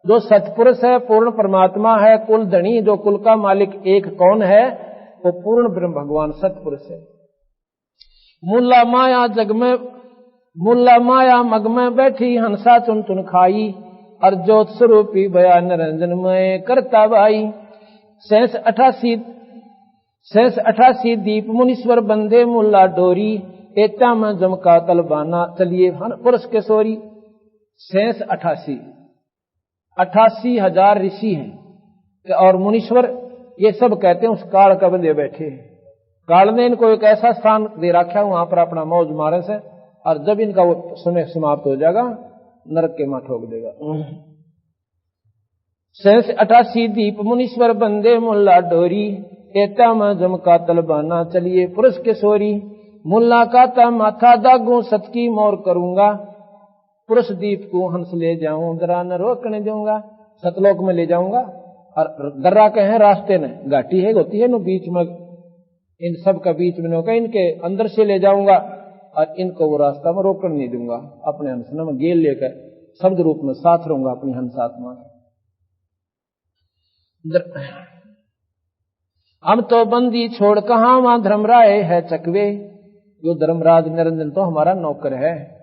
जो सतपुरुष है, पूर्ण परमात्मा है, कुल धनी, जो कुल का मालिक एक कौन है, वो पूर्ण ब्रह्म भगवान सतपुरुष है। मुल्ला माया मग में बैठी हंसा चुन चुन खाई, और ज्योत स्वरूपी भया निरंजन में करता भाई। शेष 88 दीप मुनीश्वर बंदे मुल्ला डोरी, एता में जमका तलबाना चलिए पुरुष के सोरी। शेष 88,000 ऋषि हैं और मुनीश्वर, ये सब कहते हैं उस काल का बंदे बैठे। काल ने इनको एक ऐसा स्थान दे रखा है, वहां पर अपना मौज मारे से, और जब इनका वो समय समाप्त हो जाएगा नरक के मां ठोक देगा। शेष 88 दीप मुनीश्वर बंदे मुल्ला डोरी, एता में जमका तलबाना चलिए पुरुष के सोरी। मुल्ला का ता माथा दागू सत की मोर करूंगा, पुरुष दीप को हंस ले जाऊं दरा न रोकने दूंगा। सतलोक में ले जाऊंगा, और दर्रा के हैं रास्ते ने, घाटी है होती है नो बीच में, इन सब का बीच में होगा, इनके अंदर से ले जाऊंगा और इनको वो रास्ता में रोकने नहीं दूंगा। अपने हंसना में गेल लेकर शब्द रूप में साथ रहूंगा अपनी हंसात्मा। हम तो बंदी छोड़ कहां वहां धर्मराय है चकवे। जो धर्मराज निरंजन तो हमारा नौकर है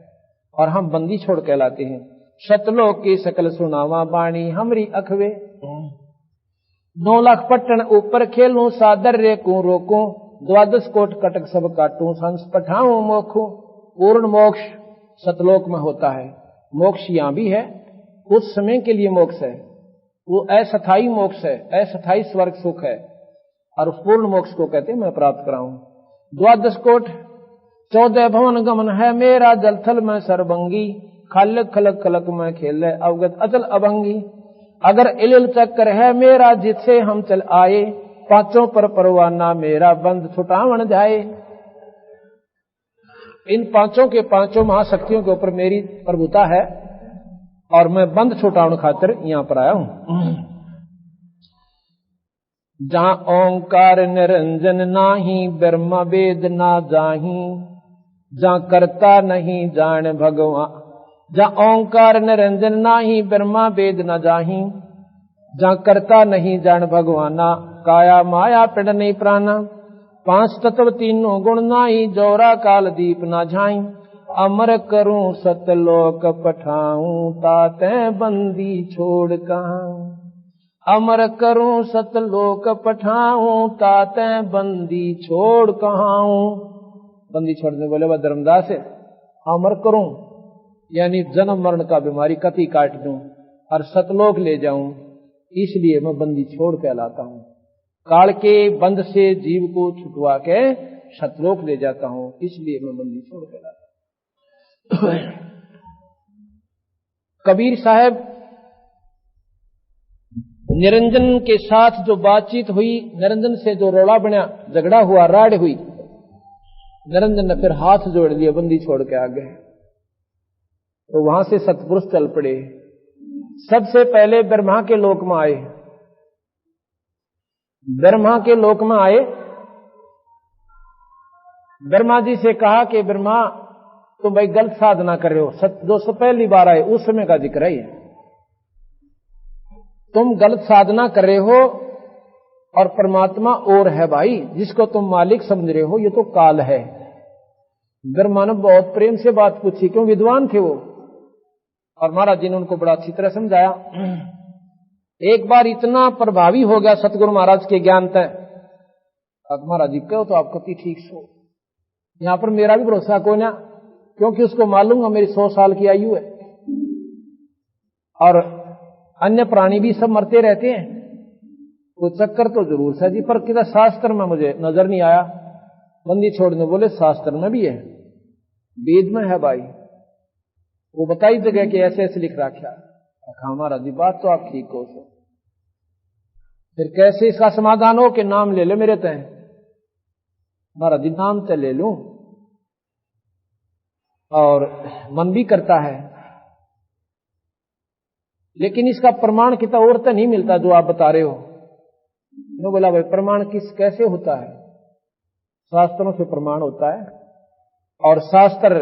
और हम बंदी छोड़ कहलाते हैं। शतलोक की सकल सुनावा बाणी हमरी अखवे। 9 लाख पट्टन ऊपर खेलूं सादर रे को रोकूं, 12 कोट कटक सब काटूं संस पठाऊं मोखूं। पूर्ण मोक्ष सतलोक में होता है। मोक्ष यहां भी है, कुछ समय के लिए मोक्ष है, वो अस्थायी मोक्ष है, अस्थायी स्वर्ग सुख है, और पूर्ण मोक्ष को कहते हैं मैं प्राप्त कराऊं। 12 कोट 14 भवन गमन है मेरा, जलथल में सरबंगी, खालक खलक खलक में खेल अवगत अचल अभंगी। अगर इलिल चक्कर है मेरा जिससे हम चल आए, 5 पर परवाना मेरा बंद छुटावन जाए। इन 5 के 5 महाशक्तियों के ऊपर मेरी प्रभुता है और मैं बंद छुटावन खातिर यहां पर आया हूं। जहां ओंकार निरंजन नाही, ब्रह्म वेद ना जाही, जहां करता नहीं जान भगवान। जहां ओंकार निरंजन नाही, ब्रह्मा वेद न जाही, जहां करता नहीं जान भगवाना। काया माया पिंड नहीं प्राणा, 5 तत्व 3 गुण नाही, जोरा काल दीप ना झाई। अमर करूं सतलोक पठाऊं, ताते बंदी छोड़ कहां। अमर करूं सतलोक पठाऊं, ताते बंदी छोड़ कहां। बंदी छोड़ने बोले वह धर्मदास है। अमर करूं यानी जन्म मरण का बीमारी कति काट दूं और सतलोक ले जाऊं, इसलिए मैं बंदी छोड़ कहलाता हूं। काल के बंद से जीव को छुटवा के सतलोक ले जाता हूं, इसलिए मैं बंदी छोड़ कहलाता हूं। कबीर साहब निरंजन के साथ जो बातचीत हुई, निरंजन से जो रोड़ा बना, झगड़ा हुआ, राड़ हुई, निरंजन ने फिर हाथ जोड़ लिया बंदी छोड़ के आगे। तो वहां से सतपुरुष चल पड़े। सबसे पहले ब्रह्मा के लोक में आए। ब्रह्मा के लोक में आए, ब्रह्मा जी से कहा कि ब्रह्मा तुम भाई गलत साधना कर रहे हो। जो पहली बार आए उस समय का जिक्र है, तुम गलत साधना कर रहे हो और परमात्मा और है भाई, जिसको तुम मालिक समझ रहे हो, ये तो काल है। ब्रह्मा ने बहुत प्रेम से बात पूछी, क्यों विद्वान थे वो, और महाराज जी ने उनको बड़ा अच्छी तरह समझाया। एक बार इतना प्रभावी हो गया सतगुरु महाराज के ज्ञान तक, महाराज जी कहो तो आप कति ठीक सो, यहां पर मेरा भी भरोसा कोई ना, क्योंकि उसको मालूम है मेरी 100 साल की आयु है और अन्य प्राणी भी सब मरते रहते हैं, तो चक्कर तो जरूर है जी, पर किसी शास्त्र में मुझे नजर नहीं आया। बंदी छोड़ने बोले शास्त्र में भी है, वेद में है भाई, वो बताई जगह कि ऐसे ऐसे लिख रखा। हमारा जी बात तो आप ठीक हो सो, फिर कैसे इसका समाधान हो कि नाम ले ले मेरे तय। महाराज जी नाम तो ले लूं और मन भी करता है, लेकिन इसका प्रमाण कितना और तो नहीं मिलता जो आप बता रहे हो। नो बोला भाई प्रमाण कैसे होता है? शास्त्रों से प्रमाण होता है, और शास्त्र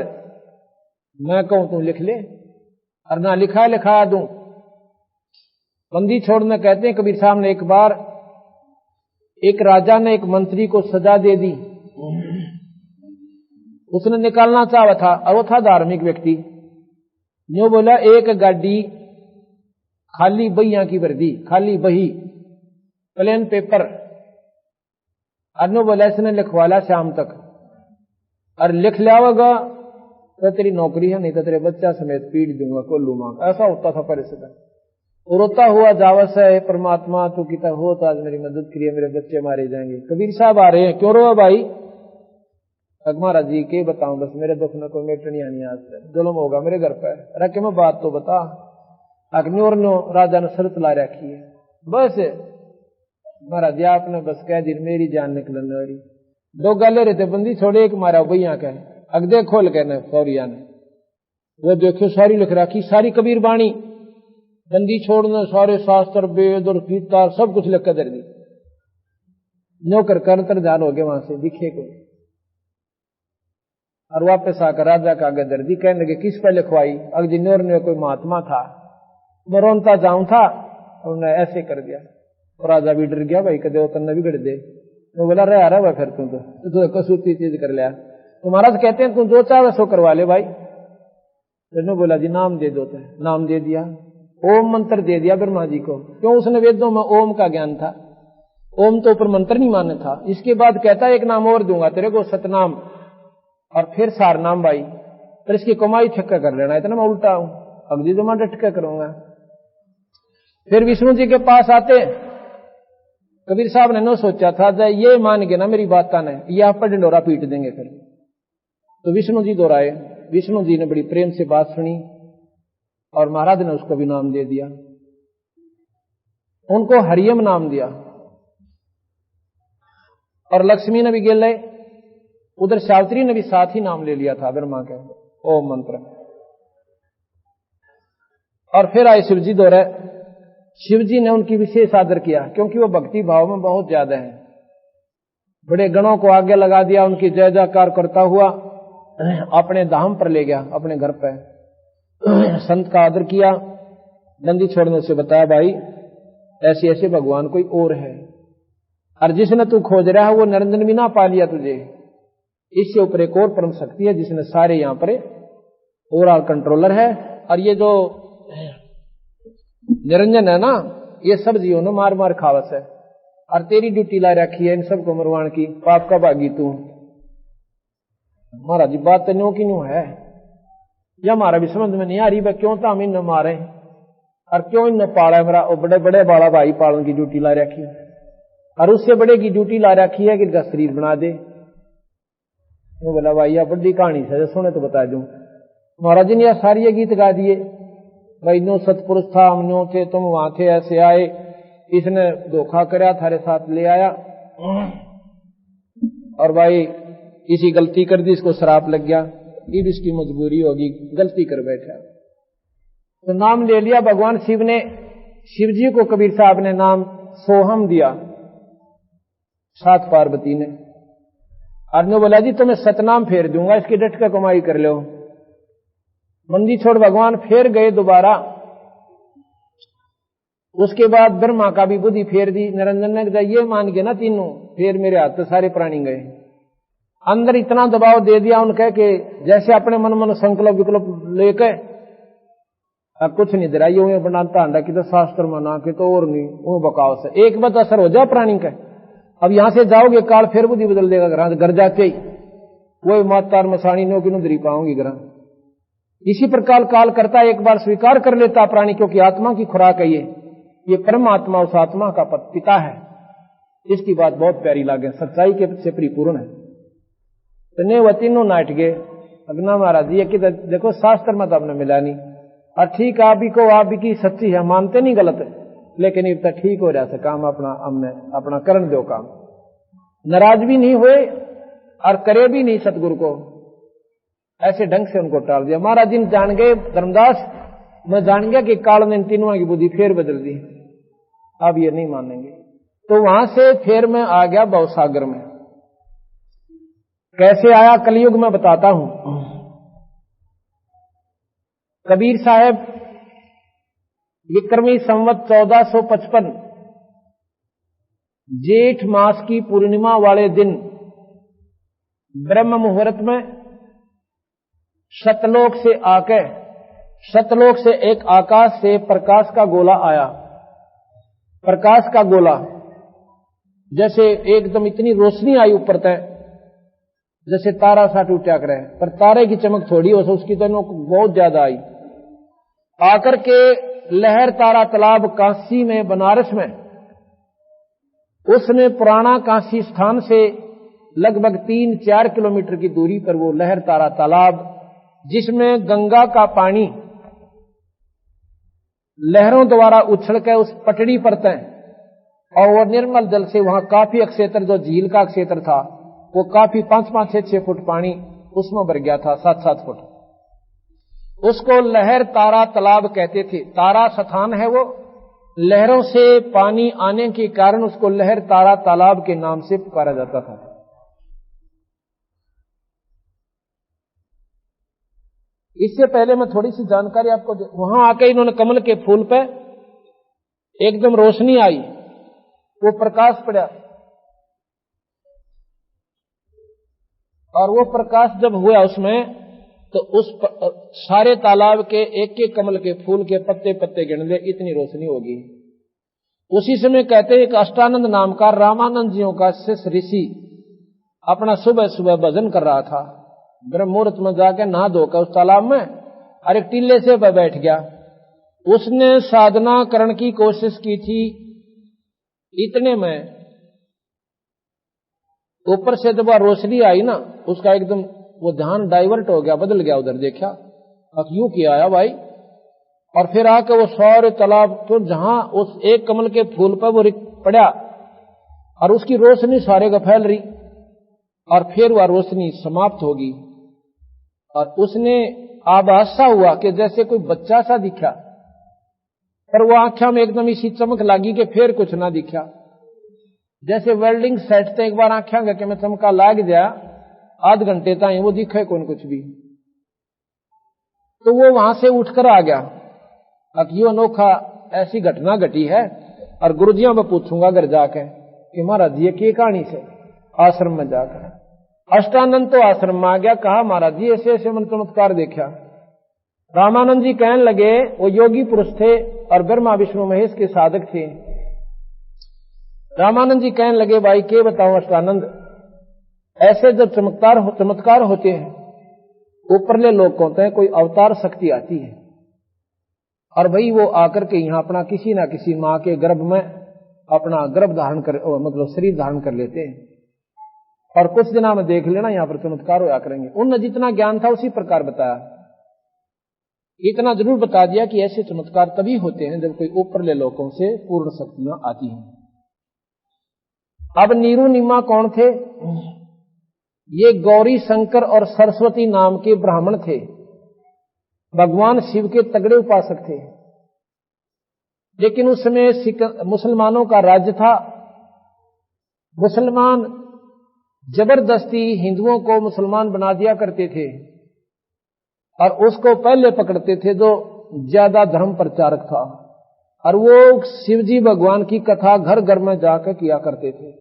मैं कहूं तू लिख ले और ना लिखा दूं। बंदी छोड़ने कहते हैं कबीर साहब ने एक बार एक राजा ने एक मंत्री को सजा दे दी, उसने निकालना चाहा था और वो था धार्मिक व्यक्ति। न्यू बोला एक गाड़ी खाली बहिया की भर दी, खाली बही प्लेन पेपर, अन्नो बोला इसने लिखवाला शाम तक और लिख लिया होगा तो तेरी नौकरी है, नहीं तो तेरे बच्चा समेत पीट दूंगा कोल्लू मां। ऐसा होता था परिस्थिति। रोता हुआ जावस है परमात्मा तू किता हो तो आज मेरी मदद करिए, मेरे बच्चे मारे जाएंगे। कबीर साहब आ रहे हैं, क्यों रो भाई? महाराज जी के बताऊं बस मेरे दुख में कोई मेटनी आनी आज से जुल्म होगा मेरे घर पे। अरे कि मैं बात तो बता। अग्नि और नो राजा ने शर्त ला रखी है, बस महाराज आपने बस कह दी मेरी जान निकलने वाली। दो गाले रहते बंदी छोड़े, एक मारा भैया का अगदे खोल के न फौरिया ने वो देखो सारी लिख रखी, सारी कबीर बाणी बंदी छोड़ने सारे शास्त्र वेद और गीता सब कुछ लिख कर दे दी। नौकर कर ध्यान हो गए वहां से दिखे को, और वापस आकर राजा का आगे दर्दी कहने लगे किस पर लिखवाई? अगजी नोर ने कोई महात्मा था, मैं रोनता जाऊं था उन्होंने ऐसे कर दिया। और राजा भी डर गया भाई कदे तन्ने बिगड़ दे। वो बोला रहा रहा फिर तू तो कसूती चीज कर लिया। तो महाराज कहते हैं तू जो चाहे सो करवा ले भाई। तो बोला जी नाम दे दो, तो नाम दे दिया, ओम मंत्र दे दिया ब्रह्मा जी को। क्यों? उसने वेदों में ओम का ज्ञान था, ओम तो ऊपर मंत्र नहीं माने था। इसके बाद कहता है एक नाम और दूंगा तेरे को, सतनाम, और फिर सार नाम भाई, पर इसकी कमाई छक्का कर लेना, इतना मैं उल्टा हूं, अगली तो मैं डटका करूंगा। फिर विष्णु जी के पास आते, कबीर साहब ने न सोचा था जय ये मान के ना मेरी बात का नहीं, ये आप पर ढिंडोरा पीट देंगे। फिर तो विष्णु जी दोहराए, विष्णु जी ने बड़ी प्रेम से बात सुनी और महाराज ने उसको भी नाम दे दिया, उनको हरियम नाम दिया। और लक्ष्मी ने भी गेले, उधर सावित्री ने भी साथ ही नाम ले लिया था ब्रह्मा के ओम मंत्र। और फिर आए शिव जी दोहरे, शिव जी ने उनकी विशेष आदर किया क्योंकि वो भक्ति भाव में बहुत ज्यादा है। बड़े गणों को आगे लगा दिया, उनकी जय जयकार करता हुआ अपने धाम पर ले गया, अपने घर पे संत का आदर किया। बंदी छोड़ने से बताया भाई ऐसे ऐसे भगवान कोई और है, और जिसने तू खोज रहा है वो निरंजन भी ना पा लिया तुझे, इससे ऊपर एक और परम शक्ति है जिसने सारे यहां पर ओवरऑल कंट्रोलर है। और ये जो निरंजन है ना, ये सब जीवों ने मार मार खावस है, और तेरी ड्यूटी ला रखी है इन सबको मरवाण की, पाप का भागी तू। महाराज जी बात तो न्यू की न्यू है, या हमारा भी समझ में नहीं आ रही भाई क्यों तो हम इन मारे और क्यों इन पाला, मेरा बड़े बड़े बाला भाई पालन की ड्यूटी ला रखी है, और उससे बड़े की ड्यूटी ला रखी है कि इनका शरीर बना दे। वो बोला भाई यह बड़ी कहानी से सुने तो बता दूं। महाराज जी ने सारी ये गीत गा दिए, भाई नो सतपुरुष था, हम नो थे, तुम वहां थे, ऐसे आए, इसने धोखा कराया, थारे साथ ले आया, और भाई इसी गलती कर दी, इसको शराप लग गया, ये भी इसकी मजबूरी होगी, गलती कर बैठा। तो नाम ले लिया भगवान शिव ने, शिव जी को कबीर साहब ने नाम सोहम दिया, साथ पार्वती ने। अर्जुन बोला जी तुम्हें सतनाम फेर दूंगा, इसकी डट का कमाई कर लो। बंदी छोड़ भगवान फेर गए दोबारा। उसके बाद ब्रह्मा का भी बुद्धि फेर दी, निरंजन ने ये मान के ना तीनों, फिर मेरे हाथ तो सारे प्राणी गए। अंदर इतना दबाव दे दिया उनके कि जैसे अपने मन मन संकल्प विकल्प लेके अब कुछ नहीं दे रहा, ये बनाता अंडा की तो शास्त्र मना के तो और नहीं, वो बकाव से एक बात असर हो जाए प्राणी का। अब यहां से जाओगे काल फिर बुद्धि बदल देगा, घर जाते ही वही मातार मसाणी नो की नुदरी पाऊंगी घर। इसी प्रकार काल करता एक बार स्वीकार कर लेता प्राणी, क्योंकि आत्मा की खुराक है ये परमात्मा उस आत्मा का पिता है। इसकी बात बहुत प्यारी लागे, सच्चाई के से परिपूर्ण है। तो ने वह तीनों नाट गए अग्ना महाराज जी कि देखो शास्त्र में तो आपने मिला नहीं, और ठीक आप भी को आप भी की सच्ची है, मानते नहीं गलत है, लेकिन इतना ठीक हो जाता काम अपना, हमने अपना करण दो काम, नाराज भी नहीं हुए और करे भी नहीं सतगुरु को, ऐसे ढंग से उनको टाल दिया। महाराज जी जान गए धर्मदास मैं जान गया कि काल ने इन तीनों की बुद्धि फिर बदल दी, अब ये नहीं मानेंगे। तो वहां से फिर मैं आ गया भवसागर में। कैसे आया कलयुग में बताता हूं। कबीर साहब विक्रमी संवत 1455 जेठ मास की पूर्णिमा वाले दिन ब्रह्म मुहूर्त में सतलोक से आके, सतलोक से एक आकाश से प्रकाश का गोला आया। प्रकाश का गोला जैसे एकदम इतनी रोशनी आई ऊपर तय, जैसे तारा सा टूटा करे, पर तारे की चमक थोड़ी हो, उसकी तो बहुत ज्यादा आई। आकर के लहर तारा तालाब काशी में, बनारस में, उसने पुराना काशी स्थान से लगभग 3-4 किलोमीटर की दूरी पर वो लहर तारा तालाब, जिसमें गंगा का पानी लहरों द्वारा उछल के उस पटड़ी पर तय, और वो निर्मल जल से वहां काफी अक्षेत्र, जो झील का क्षेत्र था वो काफी 5-5, 6-6 फुट पानी उसमें भर गया था, 7-7 फुट। उसको लहर तारा तालाब कहते थे। तारा स्थान है वो, लहरों से पानी आने के कारण उसको लहर तारा तालाब के नाम से पुकारा जाता था। इससे पहले मैं थोड़ी सी जानकारी आपको वहां आके इन्होंने कमल के फूल पे एकदम रोशनी आई, वो प्रकाश पड़ा, और वो प्रकाश जब हुआ उसमें, तो उस सारे तालाब के एक एक कमल के फूल के पत्ते पत्ते गिन ले, इतनी रोशनी होगी। उसी समय कहते हैं कि अष्टानंद नाम का रामानंद जियों का शिष्य ऋषि अपना सुबह सुबह भजन कर रहा था। ब्रह्म मुहूर्त में जाके नहा धोकर उस तालाब में और एक टीले से बैठ गया। उसने साधना करने की कोशिश की थी, इतने में ऊपर से जब रोशनी आई ना, उसका एकदम वो ध्यान डाइवर्ट हो गया, बदल गया, उधर देखा, अब यूं किया आया भाई, और फिर आके वो सारे तालाब, तो जहां उस एक कमल के फूल पर वो पड़ा और उसकी रोशनी सारे को फैल रही, और फिर वह रोशनी समाप्त होगी, और उसने आभास सा हुआ कि जैसे कोई बच्चा सा दिखा, पर वो आंखों में एकदम इसी चमक लगी कि फिर कुछ ना दिखा। जैसे वेल्डिंग सेट से एक बार आंखें के में चमका लाग जाए, आध घंटे तक वो दिखे कौन कुछ भी। तो वो वहां से उठकर आ गया। अब यो अनोखा ऐसी घटना घटी है, और गुरुजियों में पूछूंगा घर जाके कि महाराज ये की कहानी से। आश्रम में जाकर अष्टानंद तो आश्रम में आ गया, कहा महाराज जी ऐसे ऐसे मन चमत्कार देखा। रामानंद जी कहने लगे, वो योगी पुरुष थे और ब्रह्मा विष्णु महेश के साधक थे। रामानंद जी कहने लगे, भाई के बताओ अष्टानंद, ऐसे जब चमत्कार होते हैं, ऊपरले लोग कहते हैं कोई अवतार शक्ति आती है, और भाई वो आकर के यहाँ अपना किसी ना किसी माँ के गर्भ में अपना गर्भ धारण कर, मतलब शरीर धारण कर लेते हैं, और कुछ दिनों में देख लेना यहाँ पर चमत्कार होया करेंगे। उनने जितना ज्ञान था उसी प्रकार बताया। इतना जरूर बता दिया कि ऐसे चमत्कार तभी होते हैं जब कोई ऊपरले लोगों से पूर्ण शक्तियां आती हैं। अब नीरू निम्मा कौन थे? ये गौरी शंकर और सरस्वती नाम के ब्राह्मण थे, भगवान शिव के तगड़े उपासक थे। लेकिन उस समय मुसलमानों का राज्य था। मुसलमान जबरदस्ती हिंदुओं को मुसलमान बना दिया करते थे, और उसको पहले पकड़ते थे जो ज्यादा धर्म प्रचारक था, और वो शिवजी भगवान की कथा घर घर में जाकर किया करते थे।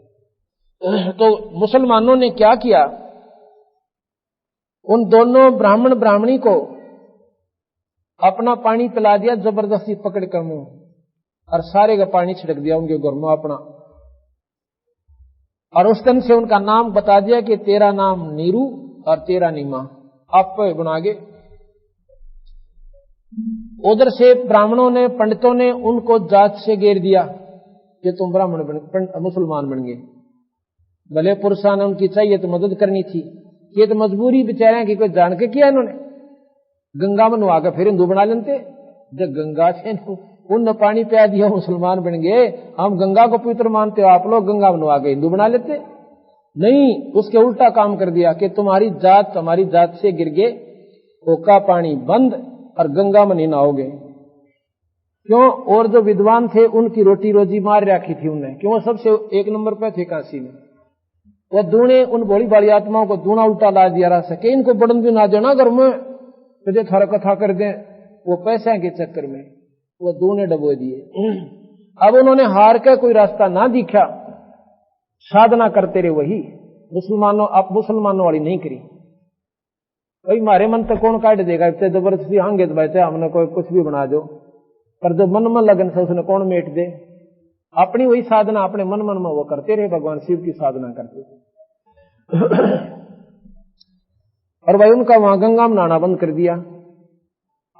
तो मुसलमानों ने क्या किया, उन दोनों ब्राह्मण ब्राह्मणी को अपना पानी पिला दिया जबरदस्ती पकड़ कर मुंह, और सारे का पानी छिड़क दिया उनके घर में अपना, और उस दिन से उनका नाम बता दिया कि तेरा नाम नीरू और तेरा नीमा, आप बनागे। उधर से ब्राह्मणों ने, पंडितों ने उनको जात से घेर दिया कि तुम ब्राह्मण मुसलमान बन गए। भले पुरुषों ने उनकी चाहिए तो मदद करनी थी, ये तो मजबूरी बेचारे की कोई जान के किया इन्होंने। गंगा में नुआ कर फिर हिंदू बना लेते, जब गंगा से उन पानी पिया दिया मुसलमान बन गए। हम गंगा को पवित्र मानते हो, आप लोग गंगा में नुआ के हिंदू बना लेते। नहीं, उसके उल्टा काम कर दिया कि तुम्हारी जात हमारी जात से गिर गए, ओका पानी बंद और गंगा में नहीं नहाओगे। क्यों? और जो विद्वान थे उनकी रोटी रोजी मार रखी थी उन्हें, क्यों? वो सबसे एक नंबर पे थे काशी में। वो दूने उन भोली भाली आत्माओं को दूना उल्टा ला दिया रहा सके, इनको बड़न भी ना देना घर में, तुझे थारा कथा कर दें। वो पैसे के चक्कर में वो दूने डबो दिए। अब उन्होंने हार के कोई रास्ता ना दिखा, साधना करते रहे वही मुसलमानों, अब मुसलमानों वाली नहीं करी। भाई मारे मन तो कौन काट देगा, इतने जबरदस्ती आंगे तो बैठे हमने कोई कुछ भी बना दो, पर जो मन में लगन से उसने कौन मेट दे। अपनी वही साधना अपने मन मन में वो करते रहे, भगवान शिव की साधना करते थे। और भाई उनका वहां गंगा में नहाना बंद कर दिया।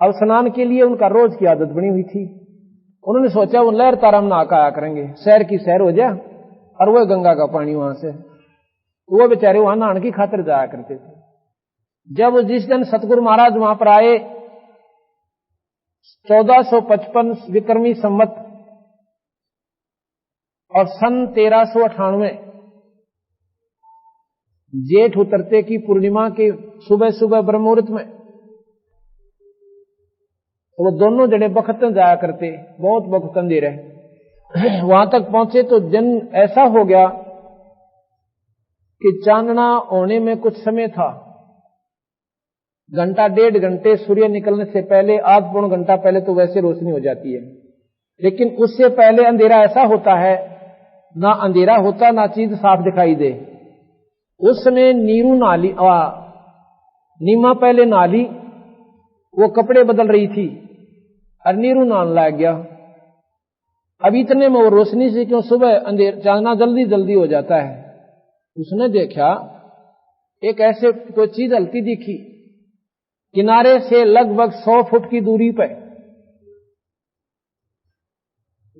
अब स्नान के लिए उनका रोज की आदत बनी हुई थी। उन्होंने सोचा वो लहर तारा में नहा आया करेंगे, शहर की सैर हो जाए, और वह गंगा का पानी वहां से, वो बेचारे वहां नहाने की खातिर जाया करते थे। जब जिस दिन सतगुरु महाराज वहां पर आए 1455 विक्रमी संवत और सन 1398 जेठ उतरते की पूर्णिमा के सुबह सुबह ब्रह्म मुहूर्त में, तो वो दोनों जने बखतन जाया करते, बहुत बखतन दे रहे। वहां तक पहुंचे तो दिन ऐसा हो गया कि चांदना होने में कुछ समय था, घंटा 1.5 घंटे सूर्य निकलने से पहले, आध पौन घंटा पहले तो वैसे रोशनी हो जाती है, लेकिन उससे पहले अंधेरा ऐसा होता है, ना अंधेरा होता ना चीज साफ दिखाई दे। उस समय नीरू नाली नीमा पहले नाली, वो कपड़े बदल रही थी और नीरू नान लग गया। अब इतने में वो रोशनी से, क्यों सुबह अंधेर चांदना जल्दी जल्दी हो जाता है, उसने देखा एक ऐसे कोई चीज हलती दिखी किनारे से लगभग 100 फुट की दूरी पर।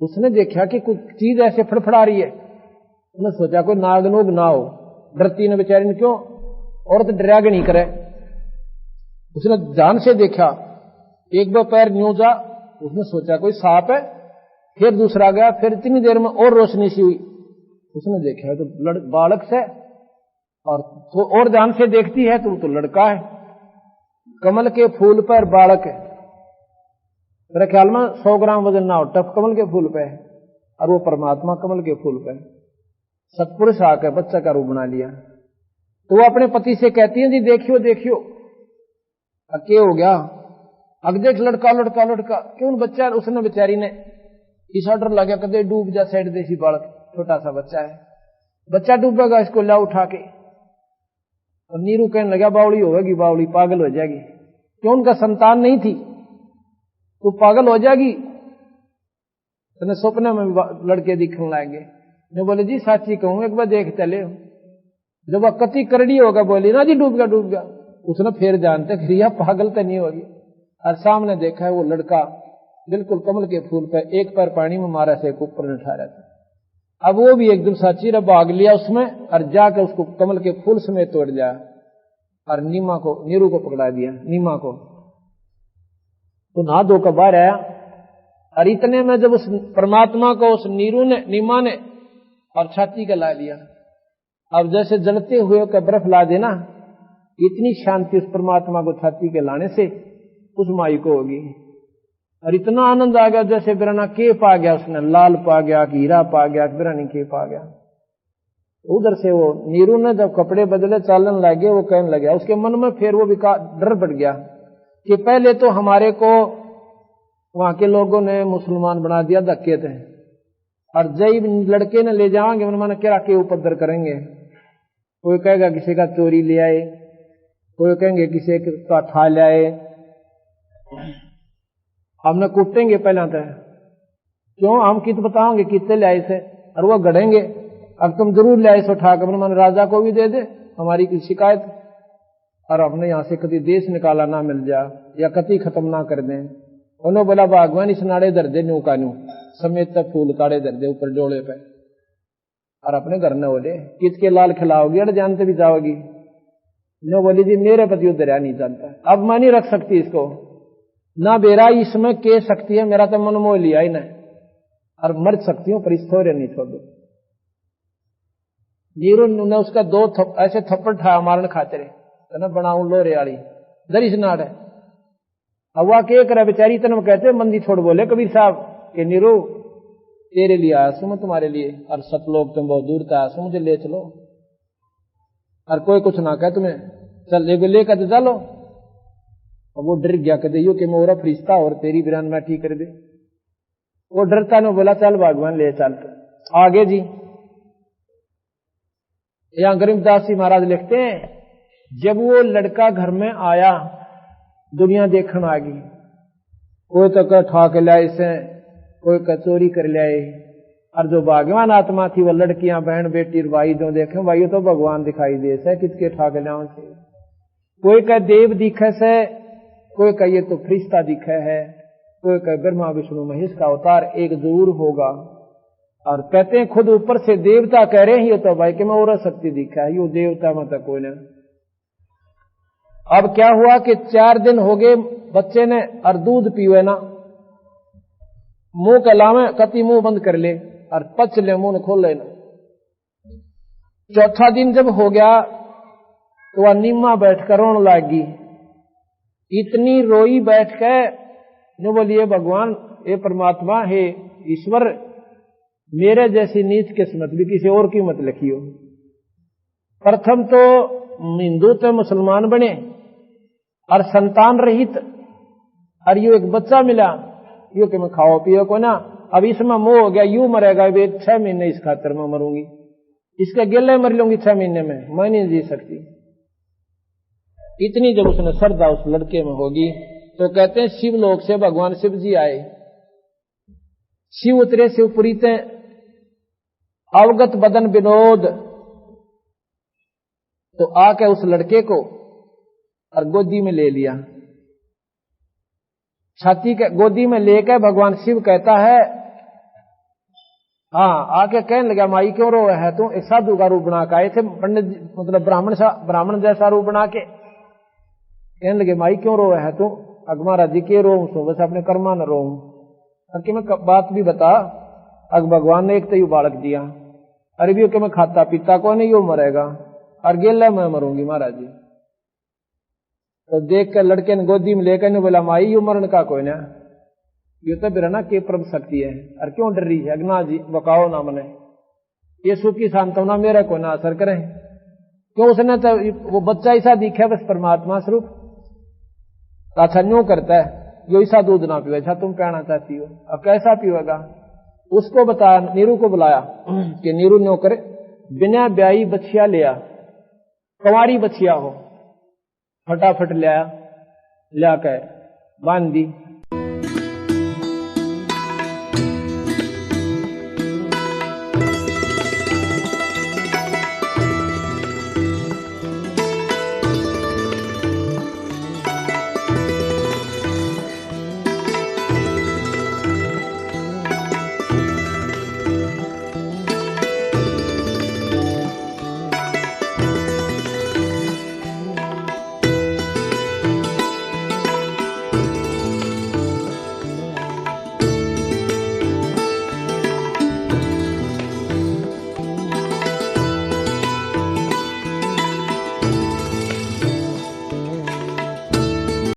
उसने देखा कि कुछ चीज ऐसे फड़फड़ा रही है। उसने सोचा कोई नागनोग ना हो, डरती ने बेचारी ने, क्यों औरत डराग नहीं करे। उसने ध्यान से देखा, एक बार पैर न्यू जा, उसने सोचा कोई सांप है, फिर दूसरा गया, फिर इतनी देर में और रोशनी सी हुई। उसने देखा तो बालक से, और ध्यान से देखती है तो लड़का है, कमल के फूल पर बालक है। मेरे ख्याल में 100 ग्राम वजन ना हो, टफ कमल के फूल पे है, और वो परमात्मा कमल के फूल पे है। सतपुरुष आकर बच्चा का रूप बना लिया। तो वो अपने पति से कहती है, जी देखियो देखियो, क्या हो गया? अब देख लड़का लड़का लड़का, क्यों बच्चा? उसने बेचारी ने इस ऑर्डर लगा, कदे डूब जा साइड देसी बालक, छोटा सा बच्चा है, बच्चा डूबेगा, इसको ला उठा के। और नीरू कहने लगा, बावली होगी, बावली पागल हो जाएगी। क्यों? उनका संतान नहीं थी, तो पागल हो जाएगी। तो सपने में लड़के दिखने लाएंगे। मैं बोले, जी साची कहूं, एक बार देख चले। जब वह कति करड़ी होगा, बोली ना जी डूब गया डूब गया। उसने फिर जानते रिया पागल तो नहीं होगी। और सामने देखा है वो लड़का बिल्कुल कमल के फूल पे, एक पैर पानी में मारा से, एक ऊपर उठा रहा था। अब वो भी एकदम साची रे भाग लिया उसमें, और जाकर उसको कमल के फूल समेत तोड़ लिया, और नीरू को पकड़ा दिया, नीमा को। तो नहा धो कर बाहर आया, और इतने में जब उस परमात्मा को उस नीमा ने और छाती का ला लिया। अब जैसे जलते हुए का बर्फ ला देना, इतनी शांति उस परमात्मा को छाती के लाने से उस माई को होगी। और इतना आनंद आ गया जैसे बिराना के पा गया, उसने लाल पा गया, हीरा पा गया, बिरानी के पा गया। उधर से वो नीरू ने जब कपड़े बदले चालन लगे, वो कहने लगे, उसके मन में फिर वो भी डर बढ़ गया कि पहले तो हमारे को वहां के लोगों ने मुसलमान बना दिया, धक्के थे, और जय लड़के ने ले जाएंगे मन क्या के उपद्र करेंगे। कोई कहेगा किसी का चोरी ले आए, कोई कहेंगे किसी का ठा ले आए, हमने कूटेंगे पहले तो, क्यों हम कित बताओगे कितने ले आए से, और वो गढ़ेंगे, अब तुम जरूर ले आए सो उठा कर, मन राजा को भी दे दे हमारी की शिकायत, और हमने यहां से कभी देश निकाला ना मिल जा, या कति खत्म ना कर दें। उन्होंने बोला, भगवान इस नाड़े दर दे न्यू का न्यू समेत तक फूल काड़े दर दे ऊपर डोले पे, और अपने घर न बोले किसके लाल खिलाओगी, अरे जानते भी जाओगी। नो बोली, जी मेरे पति दरिया नहीं जानता, अब मैं नहीं रख सकती इसको, ना बेरा इसमें के सकती है, मेरा तो मन मोह लिया ही ना, और मर सकती हूं पर इस थोड़े नहीं छोड़ दो। नीरू ने उसका ऐसे थप्पड़ ठाया मारने खाते रहे, ना बनाऊ लोरे आड़ी दरिश नाड़ है, अब वह के करे बेचारी तन कहते मंदी छोड़ बोले कबीर साहब के नीरू तेरे लिए आया सू मैं तुम्हारे लिए, और सतलोक तुम बहुत दूर था सू मुझे ले चलो, और कोई कुछ ना कहे तुम्हें, चल लेकर तो चलो। और वो डर गया कहते यो कि मैं और फरिश्ता और तेरी बिरान मैं ठीक कर दे। वो डरता ने बोला चल भगवान ले चल। आगे जी यहां गरीबदास जी महाराज लिखते हैं जब वो लड़का घर में आया दुनिया देखने आ गई, कोई तो ठा के लाए इसे, कोई चोरी कर लाए, और जो भाग्यवान आत्मा थी वो लड़कियां बहन बेटी भाई जो देखे भाई तो भगवान दिखाई दे से किसके ठा के लाओ से, कोई का देव दिखे से, कोई का ये तो फरिश्ता दिखे है, कोई का ब्रह्मा विष्णु महेश का अवतार एक जरूर होगा। और कहते हैं खुद ऊपर से देवता कह रहे हैं ये तो भाई कि मैं और शक्ति दिखा है, यो देवता मत कोई ना। अब क्या हुआ कि 4 दिन हो गए बच्चे ने, और दूध पीवे ना, मुंह के लावे कति मुंह बंद कर ले और पच ले मुंह खोल लेना। 4था दिन जब हो गया तो वह नीमा बैठकर रोने लगी, इतनी रोई बैठ के जो बोलिए भगवान हे परमात्मा हे ईश्वर मेरे जैसी नीच किस्मत भी किसी और की मत लिखियो। प्रथम तो हिंदू तो मुसलमान बने और संतान रहित, और यो एक बच्चा मिला यो कि मैं खाओ पियो को ना, अब इसमें मोह हो गया यू मरेगा वे 6 महीने इस खातर मैं मरूंगी, इसके गिले मर लूंगी 6 महीने में, मैं नहीं जी सकती। इतनी जब उसने श्रद्धा उस लड़के में होगी तो कहते हैं शिवलोक से भगवान शिव जी आए, शिव उतरे शिवपुरी से, अवगत बदन विनोद, तो आके उस लड़के को और गोदी में ले लिया, छाती के गोदी में लेकर भगवान शिव कहता है हाँ, आके कहने लगा माई क्यों रो है तू, एक साधु का रूप बना के आए थे पंडित मतलब ब्राह्मण जैसा रूप बना के, कहने लगे माई क्यों रो है तू, अग महाराज जी के रो सो बस अपने कर्मा न रो, कि मैं बात भी बता, अग भगवान ने एक तो यू बालक दिया, अरे भी कि मैं खाता पीता को नहीं, यू मरेगा और गेला मैं मरूंगी महाराज जी। तो देख कर लड़के ने गोदी में लेकर ने बोला माई यू मरण का कोई ना, ये तो बिरना के प्रभ शक्ति है, और क्यों डर रही है, अग्ना जी बकाओ ना मने, ये सुखी सांत्वना मेरा को ना असर करे, क्यों उसने तो वो बच्चा ऐसा दिखा बस परमात्मा स्वरूप, अच्छा न्यू करता है यो ऐसा दूध ना पीवे, अच्छा तुम कहना चाहती हो, अब कैसा पीवेगा, उसको बताया, नीरू को बुलाया कि नीरू न्यो करे बिना ब्याई बछिया लिया, कंवारी बछिया हो, फटाफट लिया के बांध दी,